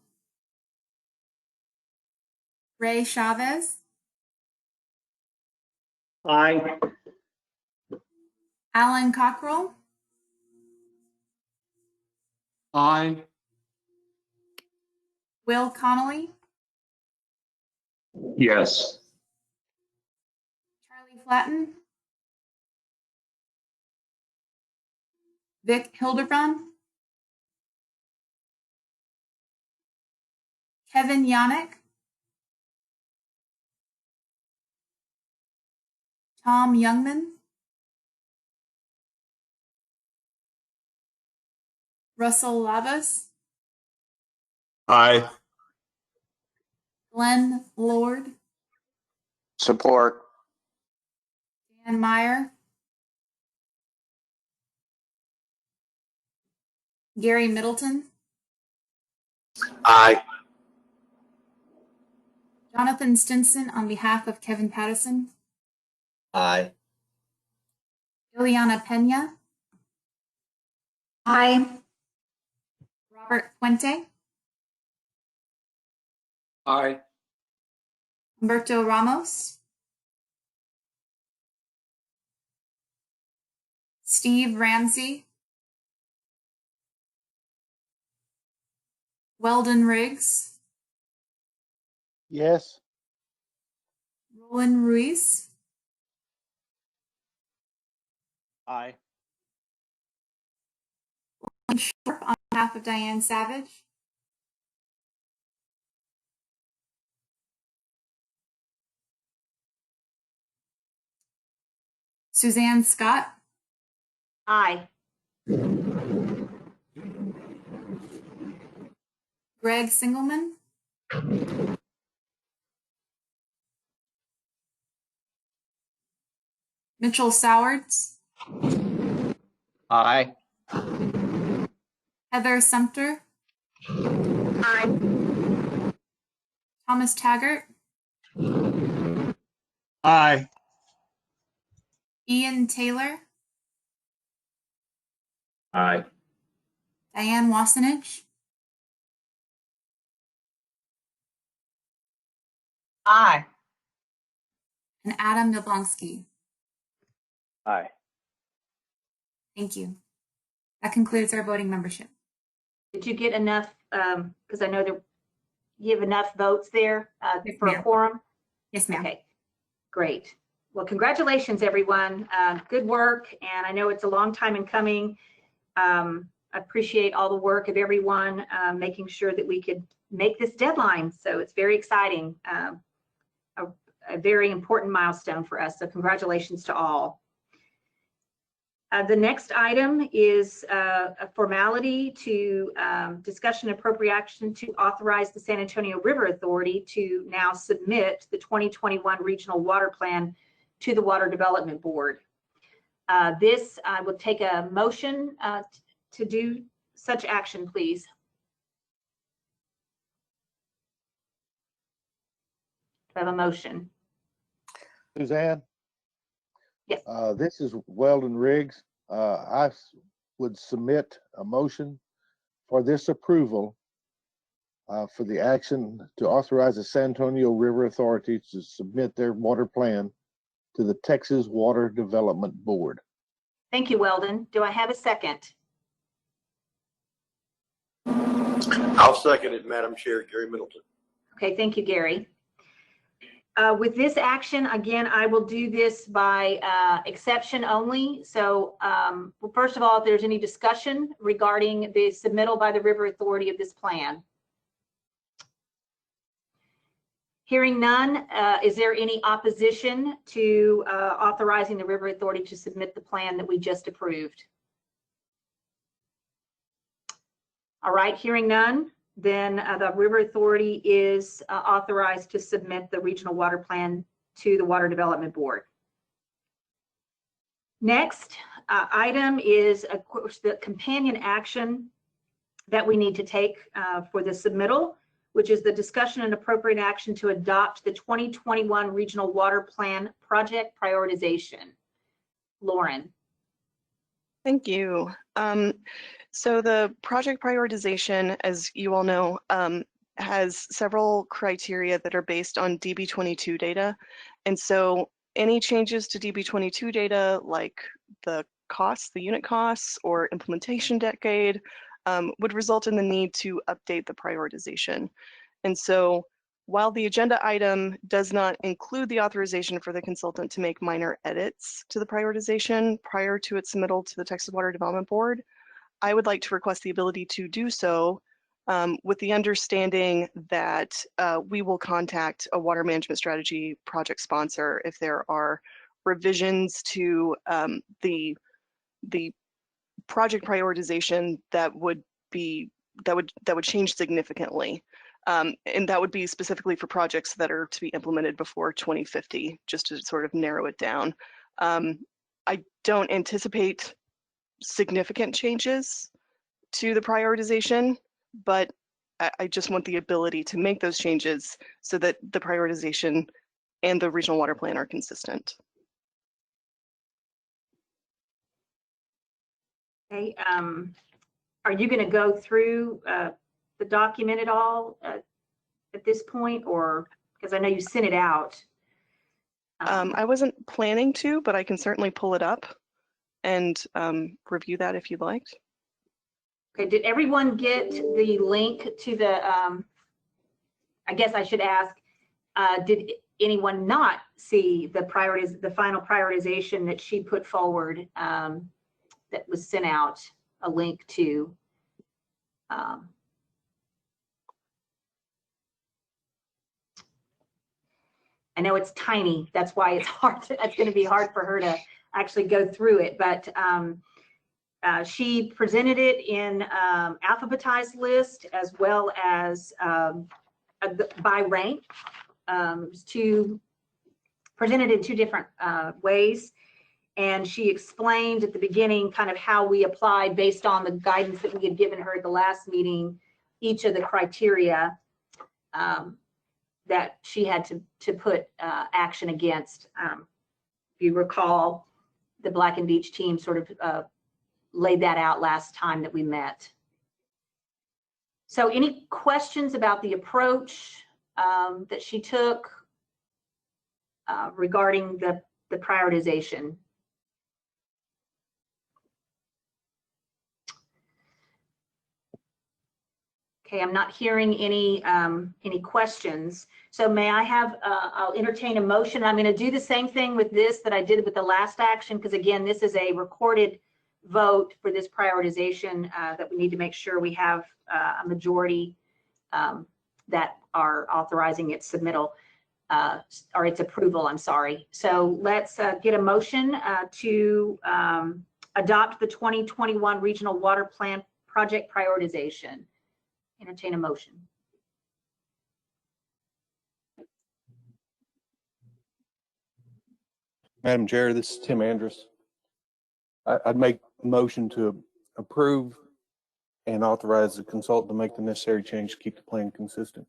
Ray Chavez, Aye. Alan Cockrell, Aye. Will Connolly, Yes. Charlie Flatten, Vic Hildebrand, Kevin Yannick, Tom Youngman, Russell Labus, Aye. Glenn Lord, Support. Dan Meyer, Gary Middleton, Aye. Jonathan Stinson on behalf of Kevin Pattison, Aye. Ileana Pena, Aye. Robert Puente, Aye. Humberto Ramos, Steve Ramsey, Weldon Riggs, Yes. Roland Ruiz, Aye. Sharp on behalf of Diane Savage, Suzanne Scott, Aye. Greg Singelman, Mitchell Sowards, Aye. Heather Sumter, Aye. Thomas Taggart, Aye. Ian Taylor, Aye. Diane Wassenich, Aye. and Adam Yablonsky. Aye. Thank you. That concludes our voting membership. Did you get enough, because I know that you have enough votes there Yes, for a ma'am. quorum? Yes, ma'am. Okay, great. Well, congratulations, everyone. Good work, and I know it's a long time in coming. I appreciate all the work of everyone, making sure that we could make this deadline. So it's very exciting, a very important milestone for us. So congratulations to all. The next item is a formality to discussion and appropriate action to authorize the San Antonio River Authority to now submit the 2021 Regional Water Plan to the Water Development Board. This I will take a motion to do such action, please. I have a motion? Suzanne? Yes. This is Weldon Riggs. Would submit a motion for this approval for the action to authorize the San Antonio River Authority to submit their water plan to the Texas Water Development Board. Thank you, Weldon. Do I have a second? I'll second it, Madam Chair. Gary Middleton. Okay, thank you, Gary. With this action, again, I will do this by exception only. So well, first of all, if there's any discussion regarding the submittal by the River Authority of this plan. Hearing none, is there any opposition to authorizing the River Authority to submit the plan that we just approved? All right, hearing none, then the River Authority is authorized to submit the regional water plan to the Water Development Board. Next item is, of course, the companion action that we need to take for the submittal, which is the discussion and appropriate action to adopt the 2021 Regional Water Plan project prioritization. Lauren. Thank you. So the project prioritization, as you all know, has several criteria that are based on DB22 data. And so any changes to DB22 data, like the costs, the unit costs, or implementation decade, would result in the need to update the prioritization. And so while the agenda item does not include the authorization for the consultant to make minor edits to the prioritization prior to its submittal to the Texas Water Development Board, I would like to request the ability to do so with the understanding that we will contact a water management strategy project sponsor if there are revisions to the project prioritization that would change significantly. And that would be specifically for projects that are to be implemented before 2050, just to sort of narrow it down. I don't anticipate significant changes to the prioritization, but I just want the ability to make those changes so that the prioritization and the regional water plan are consistent. Okay, are you going to go through the document at all at this point, or because I know you sent it out? I wasn't planning to, but I can certainly pull it up and review that if you'd like. Okay, did everyone get the link to the, I guess I should ask, did anyone not see the final prioritization that she put forward that was sent out a link to? I know it's tiny, that's why it's hard to, it's going to be hard for her to actually go through it, but she presented it in alphabetized list as well as by rank, presented in two different ways. And she explained at the beginning kind of how we applied based on the guidance that we had given her at the last meeting, each of the criteria that she had to put action against. If you recall, the Black and Beach team sort of laid that out last time that we met. So any questions about the approach that she took regarding the prioritization? Okay, I'm not hearing any questions. So may I have, I'll entertain a motion. I'm going to do the same thing with this that I did with the last action, because again, this is a recorded vote for this prioritization that we need to make sure we have a majority that are authorizing its submittal or its approval, I'm sorry. So let's get a motion to adopt the 2021 Regional Water Plan project prioritization. Entertain a motion. Madam Chair, this is Tim Andrus. I'd make a motion to approve and authorize the consultant to make the necessary change to keep the plan consistent.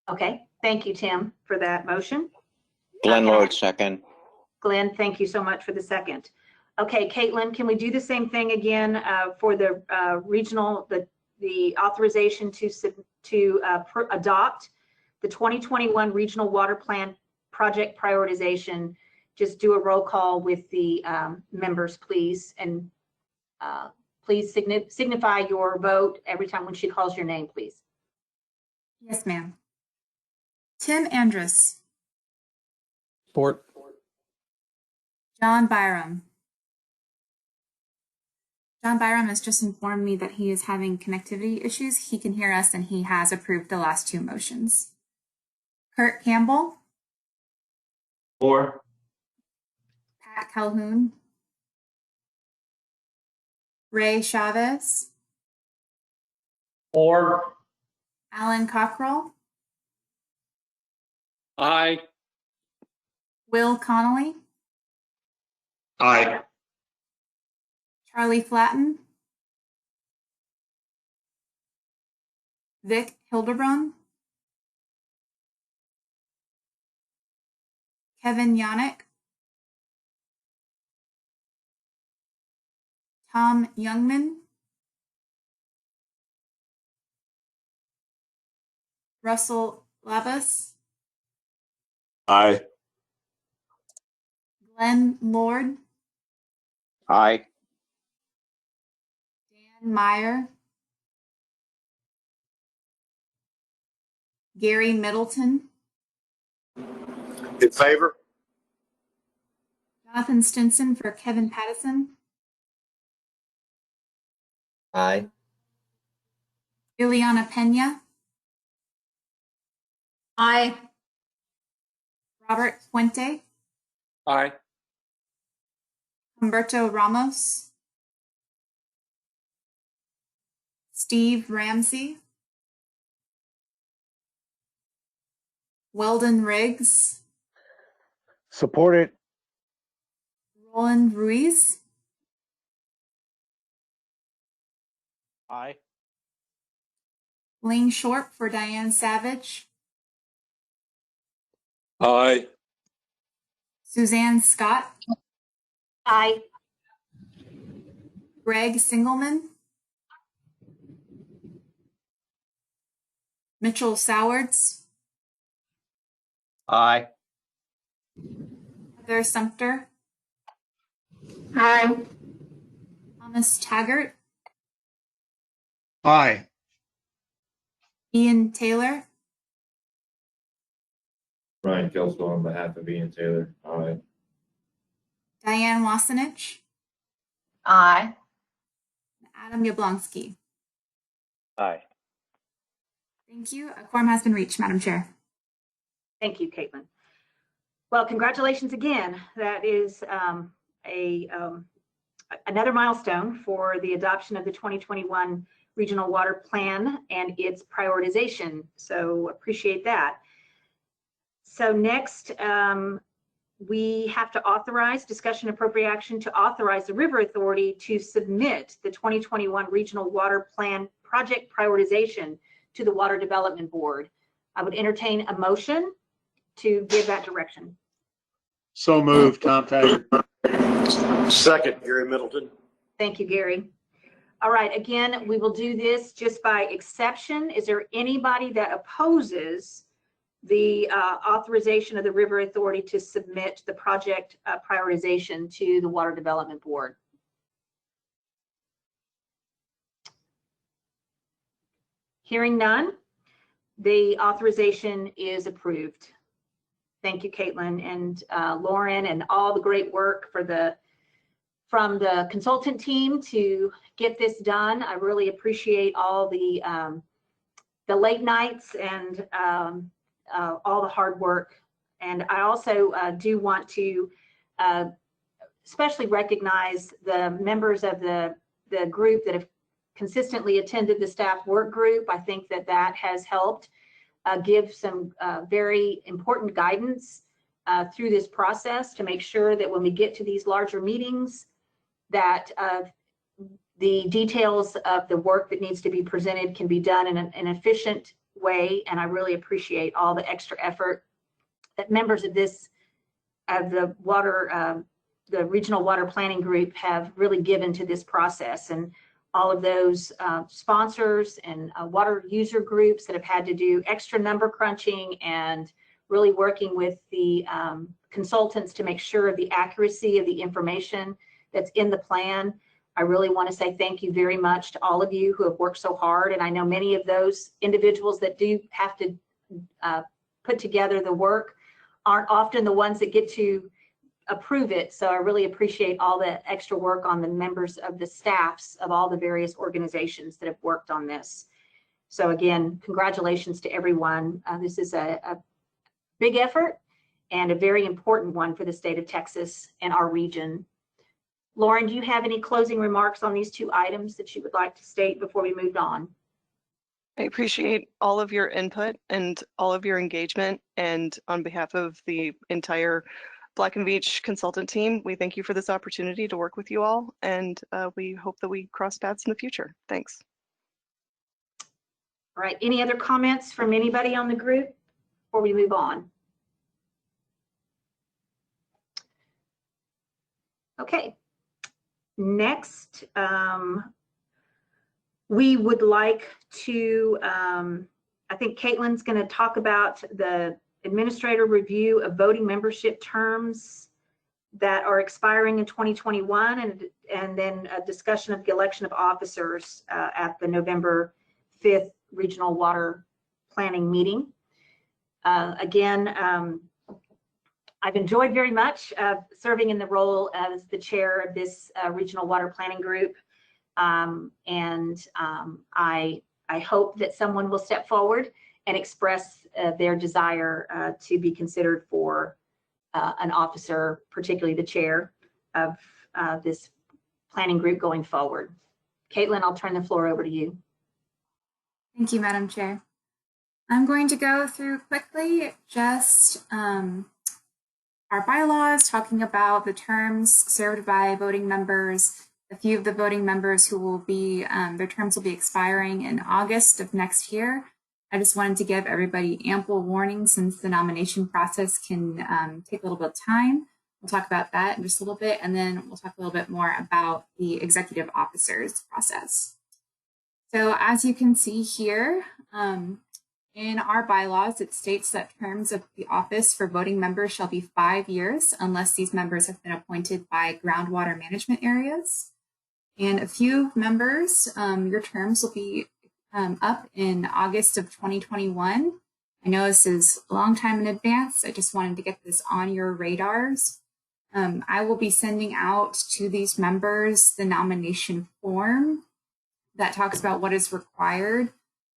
Okay, thank you, Tim, for that motion. Glenn Okay. Lord, second. Glenn, thank you so much for the second. Okay, Caitlin, can we do the same thing again for the regional, the authorization to adopt the 2021 Regional Water Plan project prioritization? Just do a roll call with the members, please, and please signify your vote every time when she calls your name, please. Yes, ma'am. Tim Andrus, Support. John Byram. John Byram has just informed me that he is having connectivity issues. He can hear us and he has approved the last two motions. Kurt Campbell, Four. Pat Calhoun, Ray Chavez, Four. Alan Cockrell, Aye. Will Connolly, Aye. Charlie Flatten, Vic Hildebrand, Kevin Yannick, Tom Youngman, Russell Labus, Aye. Glenn Lord, Aye. Dan Meyer, Gary Middleton, In favor? Jonathan Stinson for Kevin Pattison, Aye. Ileana Pena, Aye. Robert Puente, Aye. Humberto Ramos, Steve Ramsey, Weldon Riggs, Support it. Roland Ruiz, Aye. Lane Short for Diane Savage, Aye. Suzanne Scott, Aye. Greg Singelman, Mitchell Sowards, Aye. Heather Sumter, Aye. Thomas Taggart, Aye. Ian Taylor, Ryan Kelso on behalf of Ian Taylor. Aye. Diane Wassenich, Aye. and Adam Yablonsky. Aye. Thank you. A quorum has been reached, Madam Chair. Thank you, Caitlin. Well, congratulations again. That is another milestone for the adoption of the 2021 Regional Water Plan and its prioritization. So appreciate that. So next, we have to authorize discussion appropriate action to authorize the River Authority to submit the 2021 Regional Water Plan project prioritization to the Water Development Board. I would entertain a motion to give that direction. So moved, Tom Taggart. Second, Gary Middleton. Thank you, Gary. All right, again, we will do this just by exception. Is there anybody that opposes the authorization of the River Authority to submit the project prioritization to the Water Development Board? Hearing none, the authorization is approved. Thank you, Caitlin and Lauren, and all the great work from the consultant team to get this done. I really appreciate all the late nights and all the hard work. And I also do want to especially recognize the members of the group that have consistently attended the staff work group. I think that has helped give some very important guidance through this process to make sure that when we get to these larger meetings, that the details of the work that needs to be presented can be done in an efficient way, and I really appreciate all the extra effort that members of the Regional Water Planning Group have really given to this process, and all of those sponsors and water user groups that have had to do extra number crunching and really working with the consultants to make sure of the accuracy of the information that's in the plan. I really want to say thank you very much to all of you who have worked so hard. And I know many of those individuals that do have to put together the work aren't often the ones that get to approve it. So I really appreciate all the extra work on the members of the staffs of all the various organizations that have worked on this. So again, congratulations to everyone. This is a big effort and a very important one for the state of Texas and our region. Lauren, do you have any closing remarks on these two items that you would like to state before we move on? I appreciate all of your input and all of your engagement. And on behalf of the entire Black & Veatch consultant team, we thank you for this opportunity to work with you all. And we hope that we cross paths in the future. Thanks. All right, any other comments from anybody on the group before we move on? Okay, next, we would like to, I think Caitlin's going to talk about the administrator review of voting membership terms that are expiring in 2021, and then a discussion of the election of officers at the November 5th Regional Water Planning meeting. Again, I've enjoyed very much serving in the role as the chair of this Regional Water Planning Group. I hope that someone will step forward and express their desire to be considered for an officer, particularly the chair of this planning group going forward. Caitlin, I'll turn the floor over to you. Thank you, Madam Chair. I'm going to go through quickly just our bylaws, talking about the terms served by voting members. A few of the voting members who will be, their terms will be expiring in August of next year. I just wanted to give everybody ample warning since the nomination process can take a little bit of time. We'll talk about that in just a little bit, and then we'll talk a little bit more about the executive officers process. So as you can see here, in our bylaws, it states that terms of the office for voting members shall be 5 years unless these members have been appointed by groundwater management areas. And a few members, your terms will be up in August of 2021. I know this is a long time in advance. I just wanted to get this on your radars. I will be sending out to these members the nomination form that talks about what is required.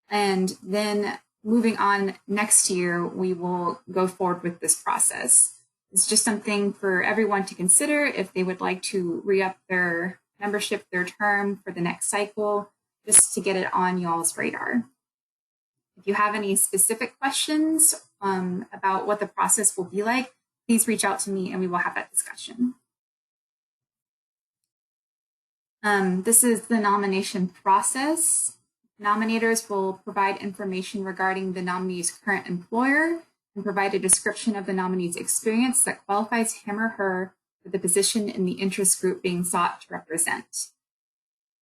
And then moving on next year, we will go forward with this process. It's just something for everyone to consider if they would like to re-up their membership, their term for the next cycle, just to get it on y'all's radar. If you have any specific questions about what the process will be like, please reach out to me and we will have that discussion. This is the nomination process. Nominators will provide information regarding the nominee's current employer and provide a description of the nominee's experience that qualifies him or her for the position in the interest group being sought to represent.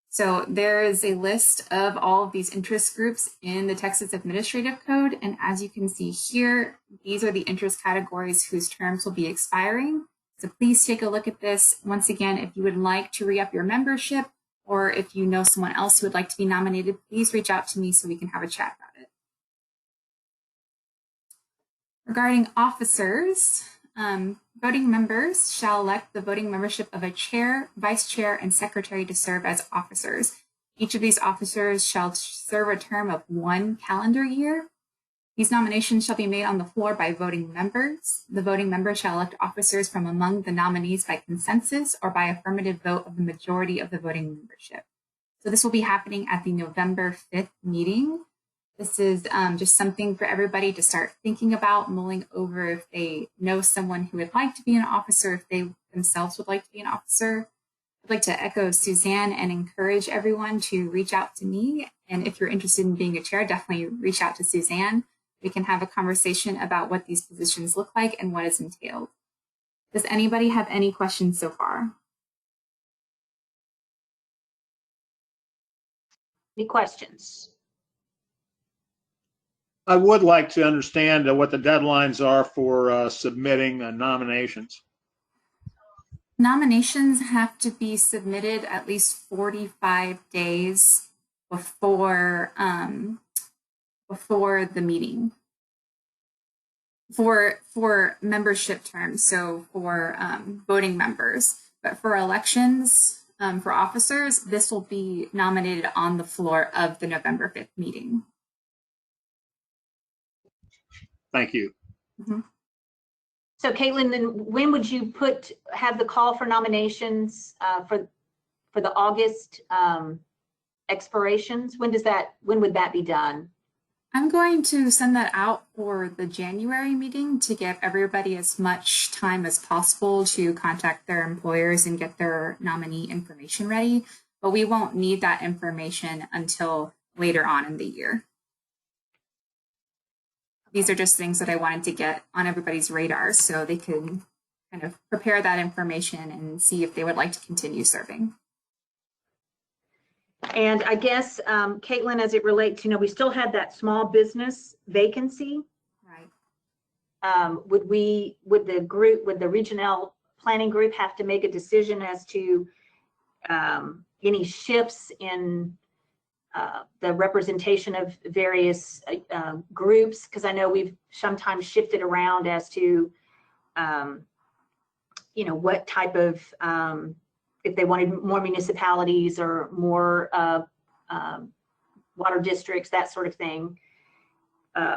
So there is a list of all of these interest groups in the Texas Administrative Code. And as you can see here, these are the interest categories whose terms will be expiring. So please take a look at this. Once again, if you would like to re-up your membership, or if you know someone else who would like to be nominated, please reach out to me so we can have a chat about it. Regarding officers, voting members shall elect the voting membership of a chair, vice chair, and secretary to serve as officers. Each of these officers shall serve a term of 1 calendar year. These nominations shall be made on the floor by voting members. The voting members shall elect officers from among the nominees by consensus or by affirmative vote of the majority of the voting membership. So this will be happening at the November 5th meeting. This is just something for everybody to start thinking about, mulling over if they know someone who would like to be an officer, if they themselves would like to be an officer. I'd like to echo Suzanne and encourage everyone to reach out to me. And if you're interested in being a chair, definitely reach out to Suzanne. We can have a conversation about what these positions look like and what is entailed. Does anybody have any questions so far? Any questions? I would like to understand what the deadlines are for submitting nominations. Nominations have to be submitted at least 45 days before the meeting. For membership terms, so for voting members, but for elections, for officers, this will be nominated on the floor of the November 5th meeting. Thank you. Mm-hmm. So Caitlin, then when would you have the call for nominations for the August expirations? When would that be done? I'm going to send that out for the January meeting to give everybody as much time as possible to contact their employers and get their nominee information ready, but we won't need that information until later on in the year. These are just things that I wanted to get on everybody's radar so they can kind of prepare that information and see if they would like to continue serving. And I guess, Caitlin, as it relates, we still have that small business vacancy. Right. Would the regional planning group have to make a decision as to any shifts in the representation of various groups? Because I know we've sometimes shifted around as to, what type of, if they wanted more municipalities or more water districts, that sort of thing.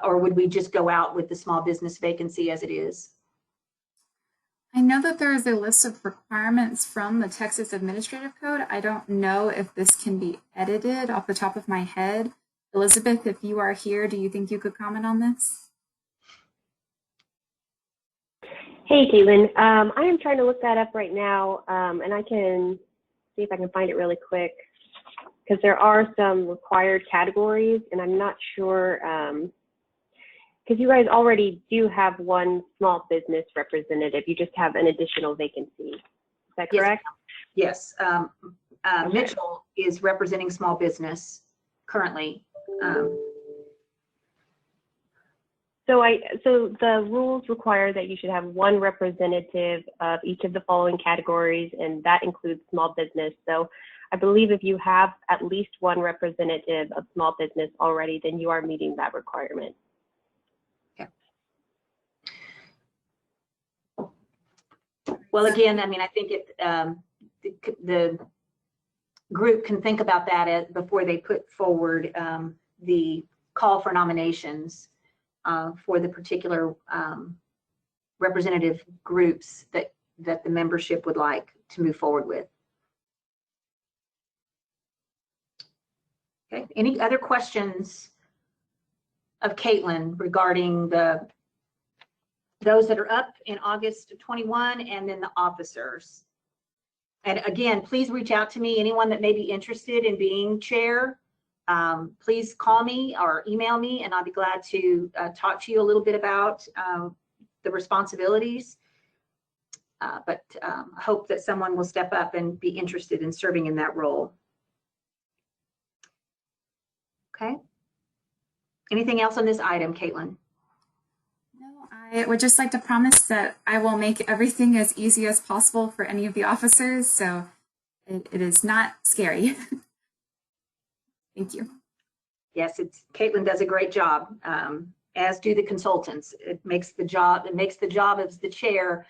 Or would we just go out with the small business vacancy as it is? I know that there is a list of requirements from the Texas Administrative Code. I don't know if this can be edited off the top of my head. Elizabeth, if you are here, do you think you could comment on this? Hey, Caitlin. I am trying to look that up right now, and I can see if I can find it really quick, because there are some required categories, and I'm not sure, because you guys already do have one small business representative. You just have an additional vacancy. Is that correct? Yes. Mitchell is representing small business currently. So the rules require that you should have one representative of each of the following categories, and that includes small business. So I believe if you have at least one representative of small business already, then you are meeting that requirement. Well, again, I mean, I think the group can think about that before they put forward the call for nominations for the particular representative groups that the membership would like to move forward with. Okay. Any other questions of Caitlin regarding those that are up in August 21 and then the officers? And again, please reach out to me, anyone that may be interested in being chair. Please call me or email me, and I'll be glad to talk to you a little bit about the responsibilities. But I hope that someone will step up and be interested in serving in that role. Okay. Anything else on this item, Caitlin? No, I would just like to promise that I will make everything as easy as possible for any of the officers, so it is not scary. Thank you. Yes, Caitlin does a great job, as do the consultants. It makes the job as the chair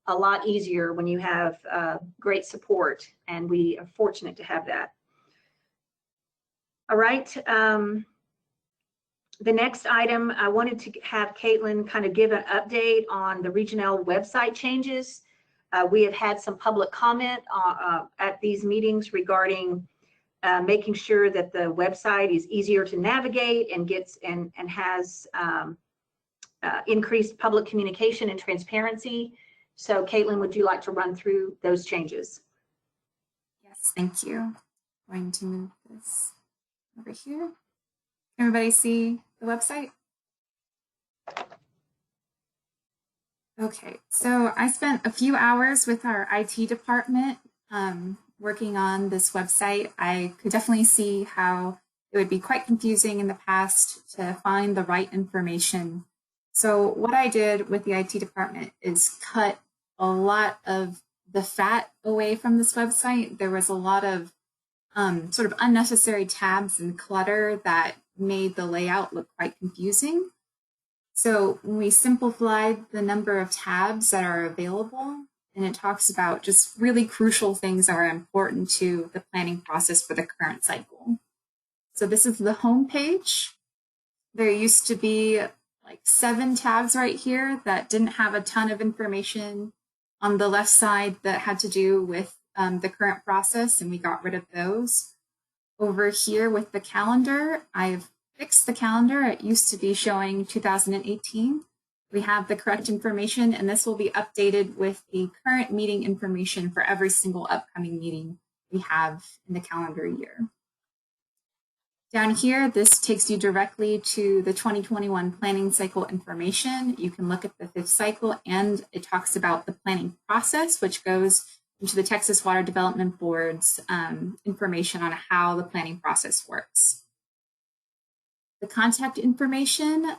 a lot easier when you have great support, and we are fortunate to have that. All right. The next item, I wanted to have Caitlin kind of give an update on the regional website changes. We have had some public comment at these meetings regarding making sure that the website is easier to navigate and has increased public communication and transparency. So Caitlin, would you like to run through those changes? Yes, thank you. Going to move this over here. Can everybody see the website? Okay, so I spent a few hours with our IT department working on this website. I could definitely see how it would be quite confusing in the past to find the right information. So what I did with the IT department is cut a lot of the fat away from this website. There was a lot of sort of unnecessary tabs and clutter that made the layout look quite confusing. So when we simplified the number of tabs that are available, and it talks about just really crucial things that are important to the planning process for the current cycle. So this is the home page. There used to be like 7 tabs right here that didn't have a ton of information on the left side that had to do with the current process, and we got rid of those. Over here with the calendar, I've fixed the calendar. It used to be showing 2018. We have the correct information, and this will be updated with the current meeting information for every single upcoming meeting we have in the calendar year. Down here, this takes you directly to the 2021 planning cycle information. You can look at the 5th cycle, and it talks about the planning process, which goes into the Texas Water Development Board's information on how the planning process works. The contact information,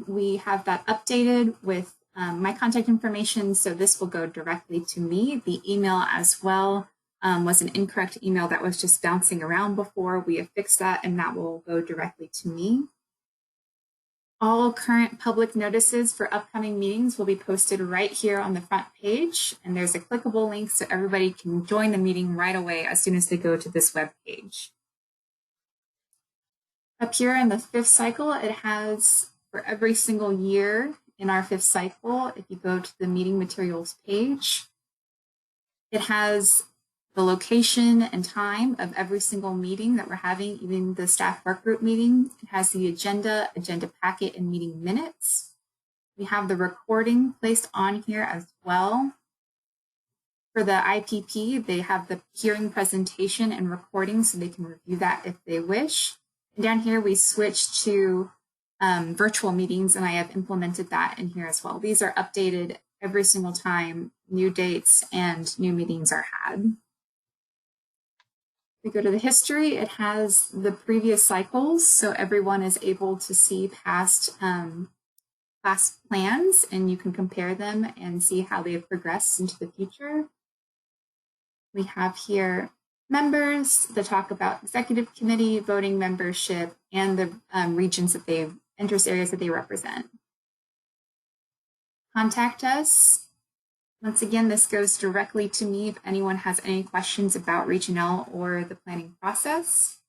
we have that updated with my contact information, so this will go directly to me. The email as well was an incorrect email that was just bouncing around before. We have fixed that, and that will go directly to me. All current public notices for upcoming meetings will be posted right here on the front page, and there's a clickable link so everybody can join the meeting right away as soon as they go to this web page. Up here in the 5th cycle, it has for every single year in our 5th cycle, if you go to the meeting materials page, it has the location and time of every single meeting that we're having, even the staff work group meeting. It has the agenda packet, and meeting minutes. We have the recording placed on here as well. For the IPP, they have the hearing presentation and recording so they can review that if they wish. And down here, we switched to virtual meetings, and I have implemented that in here as well. These are updated every single time new dates and new meetings are had. We go to the history, it has the previous cycles, so everyone is able to see past plans, and you can compare them and see how they have progressed into the future. We have here members that talk about executive committee, voting membership, and the regions that they, interest areas that they represent. Contact us. Once again, this goes directly to me if anyone has any questions about Regional or the planning process.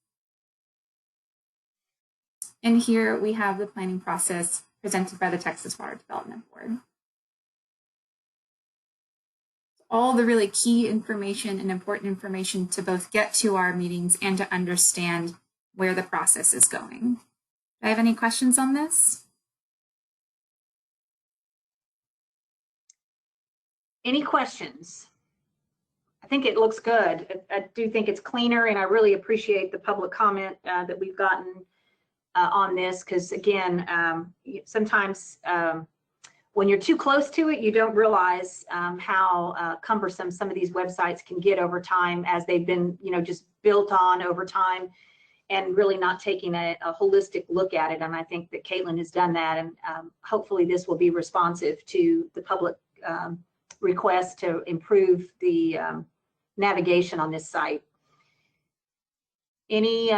And here we have the planning process presented by the Texas Water Development Board. All the really key information and important information to both get to our meetings and to understand where the process is going. Do I have any questions on this? Any questions? I think it looks good. I do think it's cleaner, and I really appreciate the public comment that we've gotten on this, because again, sometimes when you're too close to it, you don't realize how cumbersome some of these websites can get over time as they've been, just built on over time, and really not taking a holistic look at it. And I think that Caitlin has done that, and hopefully this will be responsive to the public request to improve the navigation on this site. Any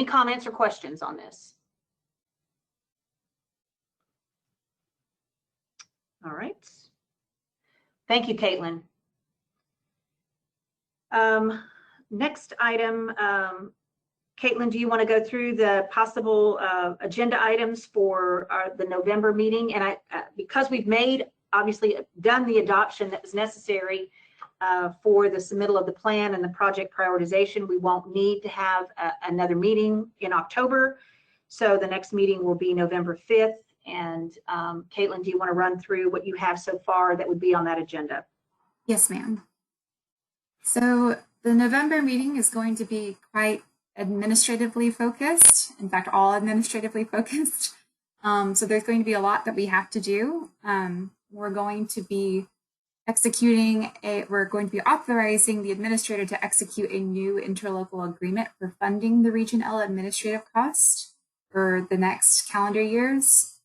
comments or questions on this? All right. Thank you, Caitlin. Next item, Caitlin, do you want to go through the possible agenda items for the November meeting? And because we've obviously done the adoption that was necessary for the submittal of the plan and the project prioritization, we won't need to have another meeting in October. So the next meeting will be November 5th. And Caitlin, do you want to run through what you have so far that would be on that agenda? Yes, ma'am. So the November meeting is going to be quite administratively focused. In fact, all administratively focused. So there's going to be a lot that we have to do. We're going to be authorizing the administrator to execute a new interlocal agreement for funding the Region L administrative cost for the next calendar years.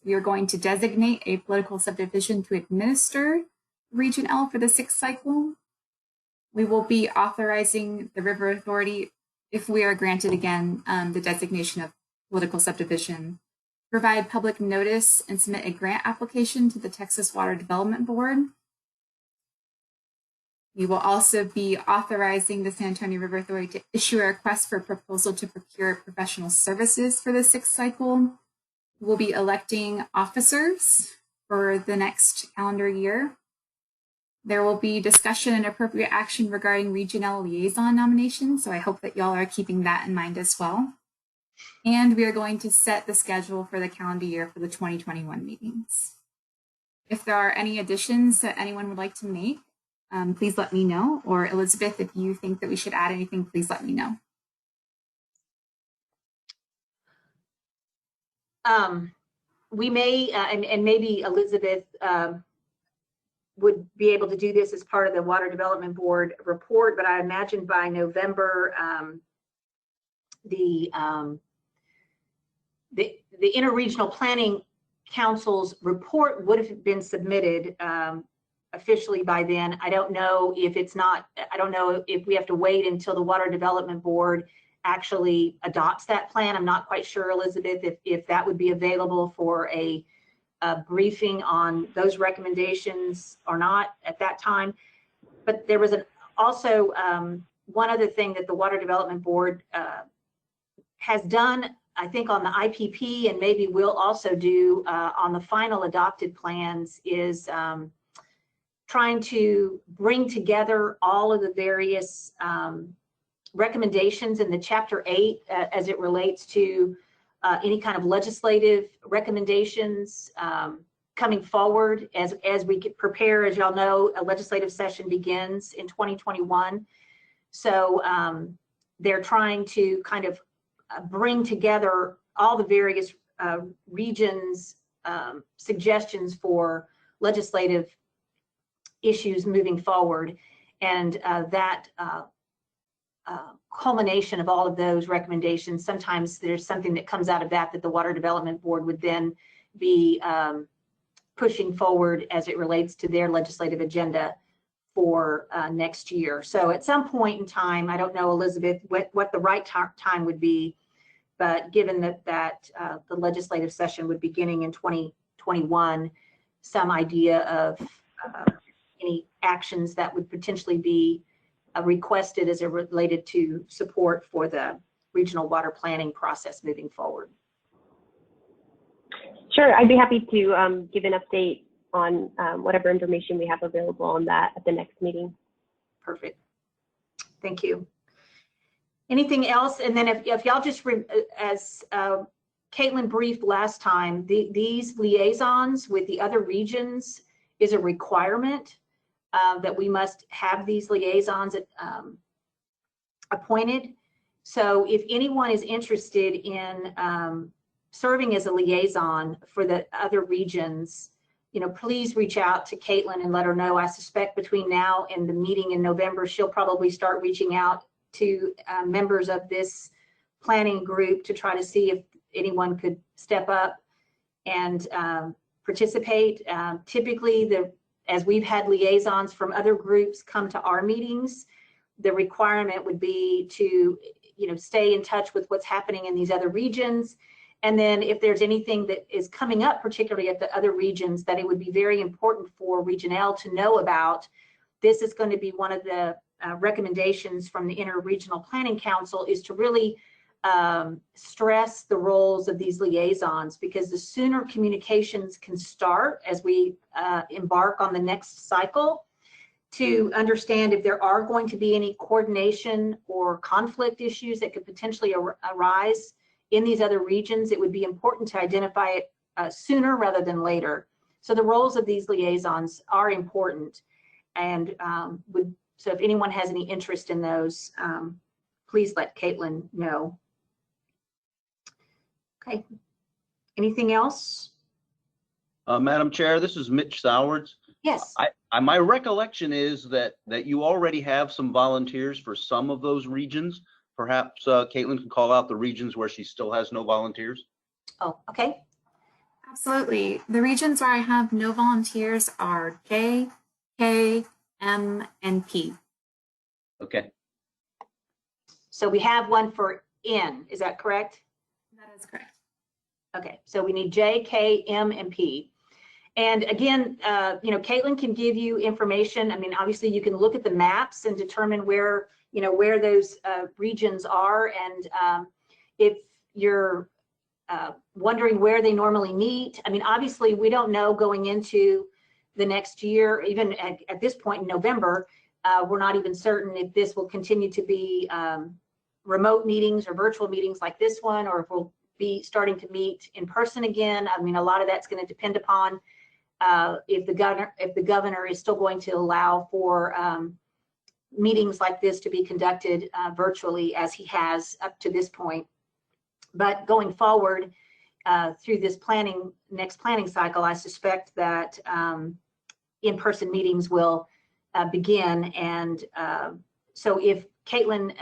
We are going to designate a political subdivision to administer Region L for the 6th cycle. We will be authorizing the River Authority, if we are granted again the designation of political subdivision, provide public notice and submit a grant application to the Texas Water Development Board. We will also be authorizing the San Antonio River Authority to issue a request for proposal to procure professional services for the 6th cycle. We'll be electing officers for the next calendar year. There will be discussion and appropriate action regarding Region L liaison nominations, so I hope that y'all are keeping that in mind as well. And we are going to set the schedule for the calendar year for the 2021 meetings. If there are any additions that anyone would like to make, please let me know. Or Elizabeth, if you think that we should add anything, please let me know. We may, and maybe Elizabeth would be able to do this as part of the Water Development Board report, but I imagine by November, the Interregional Planning Council's report would have been submitted officially by then. I don't know if it's not, I don't know if we have to wait until the Water Development Board actually adopts that plan. I'm not quite sure, Elizabeth, if that would be available for a briefing on those recommendations or not at that time. But there was also one other thing that the Water Development Board has done, I think, on the IPP, and maybe will also do on the final adopted plans, is trying to bring together all of the various recommendations in the Chapter 8 as it relates to any kind of legislative recommendations coming forward as we prepare. As y'all know, a legislative session begins in 2021. So they're trying to kind of bring together all the various regions' suggestions for legislative issues moving forward. And that culmination of all of those recommendations, sometimes there's something that comes out of that the Water Development Board would then be pushing forward as it relates to their legislative agenda for next year. So at some point in time, I don't know, Elizabeth, what the right time would be, but given that the legislative session would be beginning in 2021, some idea of any actions that would potentially be requested as it related to support for the regional water planning process moving forward. Sure, I'd be happy to give an update on whatever information we have available on that at the next meeting. Perfect. Thank you. Anything else? And then if y'all just, as Caitlin briefed last time, these liaisons with the other regions is a requirement that we must have these liaisons appointed. So if anyone is interested in serving as a liaison for the other regions, please reach out to Caitlin and let her know. I suspect between now and the meeting in November, she'll probably start reaching out to members of this planning group to try to see if anyone could step up and participate. Typically, as we've had liaisons from other groups come to our meetings, the requirement would be to stay in touch with what's happening in these other regions. And then if there's anything that is coming up, particularly at the other regions, that it would be very important for Region L to know about. This is going to be one of the recommendations from the Interregional Planning Council, is to really stress the roles of these liaisons, because the sooner communications can start as we embark on the next cycle, to understand if there are going to be any coordination or conflict issues that could potentially arise in these other regions, it would be important to identify it sooner rather than later. So the roles of these liaisons are important, and would So if anyone has any interest in those, please let Caitlin know. Okay. Anything else? Madam Chair, this is Mitch Sowards. Yes. My recollection is that you already have some volunteers for some of those regions. Perhaps Caitlin can call out the regions where she still has no volunteers. Oh, okay. Absolutely. The regions where I have no volunteers are J, K, M, and P. Okay. So we have one for N, is that correct? That is correct. Okay, so we need J, K, M, and P. And again, Caitlin can give you information. I mean, obviously you can look at the maps and determine where, where those regions are. And if you're wondering where they normally meet, I mean, obviously we don't know going into the next year, even at this point in November, we're not even certain if this will continue to be remote meetings or virtual meetings like this one, or if we'll be starting to meet in person again. I mean, a lot of that's going to depend upon if the governor is still going to allow for meetings like this to be conducted virtually as he has up to this point. But going forward through this next planning cycle, I suspect that in-person meetings will begin. And so if Caitlin,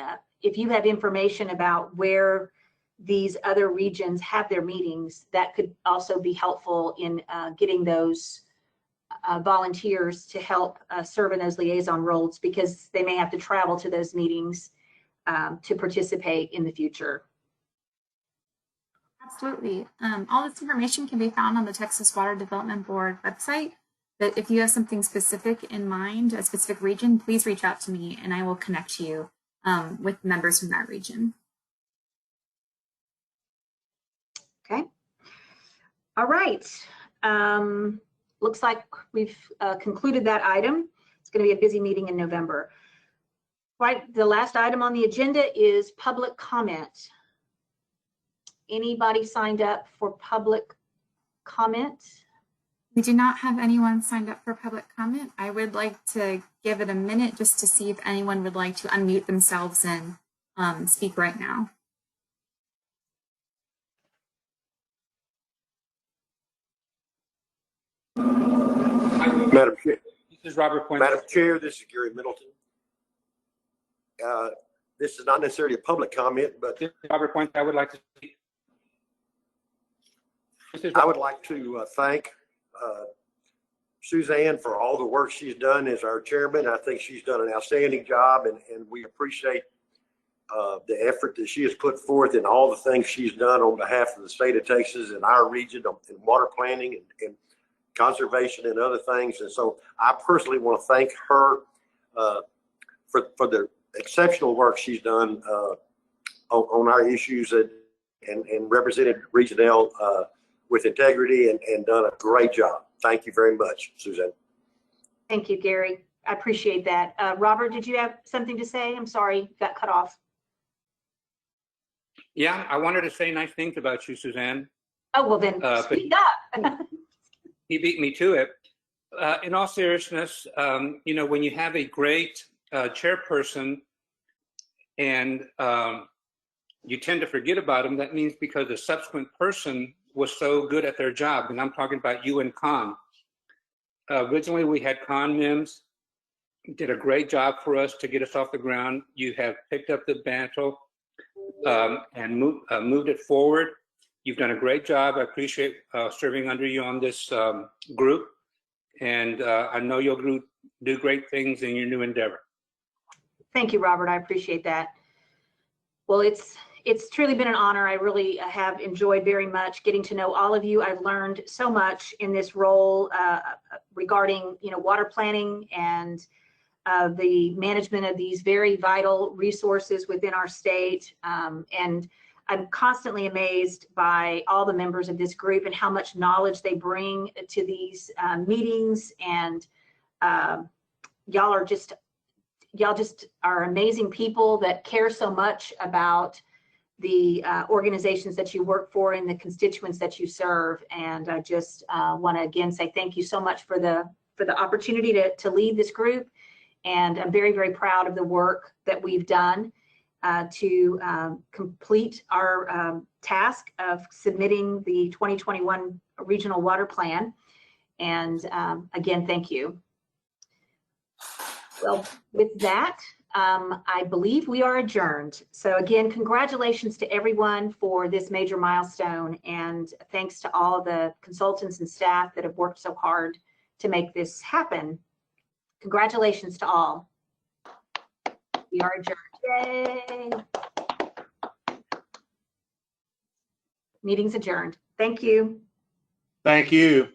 if you have information about where these other regions have their meetings, that could also be helpful in getting those volunteers to help serve in those liaison roles, because they may have to travel to those meetings to participate in the future. Absolutely. All this information can be found on the Texas Water Development Board website. But if you have something specific in mind, a specific region, please reach out to me and I will connect you with members from that region. Okay. All right. Looks like we've concluded that item. It's going to be a busy meeting in November. Right. The last item on the agenda is public comment. Anybody signed up for public comment? We do not have anyone signed up for public comment. I would like to give it a minute just to see if anyone would like to unmute themselves and speak right now. Madam Chair. This is Robert Puente. Madam Chair, this is Gary Middleton. This is not necessarily a public comment, but Robert Puente, I would like to speak. I would like to thank Suzanne for all the work she's done as our chairman. I think she's done an outstanding job, and we appreciate the effort that she has put forth in all the things she's done on behalf of the state of Texas and our region in water planning and conservation and other things. And so I personally want to thank her for the exceptional work she's done on our issues and represented Region L with integrity and done a great job. Thank you very much, Suzanne. Thank you, Gary. I appreciate that. Robert, did you have something to say? I'm sorry, got cut off. Yeah, I wanted to say nice things about you, Suzanne. Oh, well then speak up. He beat me to it. In all seriousness, when you have a great chairperson and you tend to forget about them, that means because the subsequent person was so good at their job. And I'm talking about you and Con. Originally, we had Con Mims, did a great job for us to get us off the ground. You have picked up the mantle and moved it forward. You've done a great job. I appreciate serving under you on this group. And I know you'll do great things in your new endeavor. Thank you, Robert. I appreciate that. Well, it's truly been an honor. I really have enjoyed very much getting to know all of you. I've learned so much in this role regarding, water planning and the management of these very vital resources within our state. And I'm constantly amazed by all the members of this group and how much knowledge they bring to these meetings. And y'all just are amazing people that care so much about the organizations that you work for and the constituents that you serve. And I just want to again say thank you so much for the opportunity to lead this group And I'm very, very proud of the work that we've done to complete our task of submitting the 2021 Regional Water Plan. And again, thank you. Well, with that, I believe we are adjourned. So again, congratulations to everyone for this major milestone, and thanks to all the consultants and staff that have worked so hard to make this happen. Congratulations to all. We are adjourned. Yay. Meeting's adjourned. Thank you. Thank you.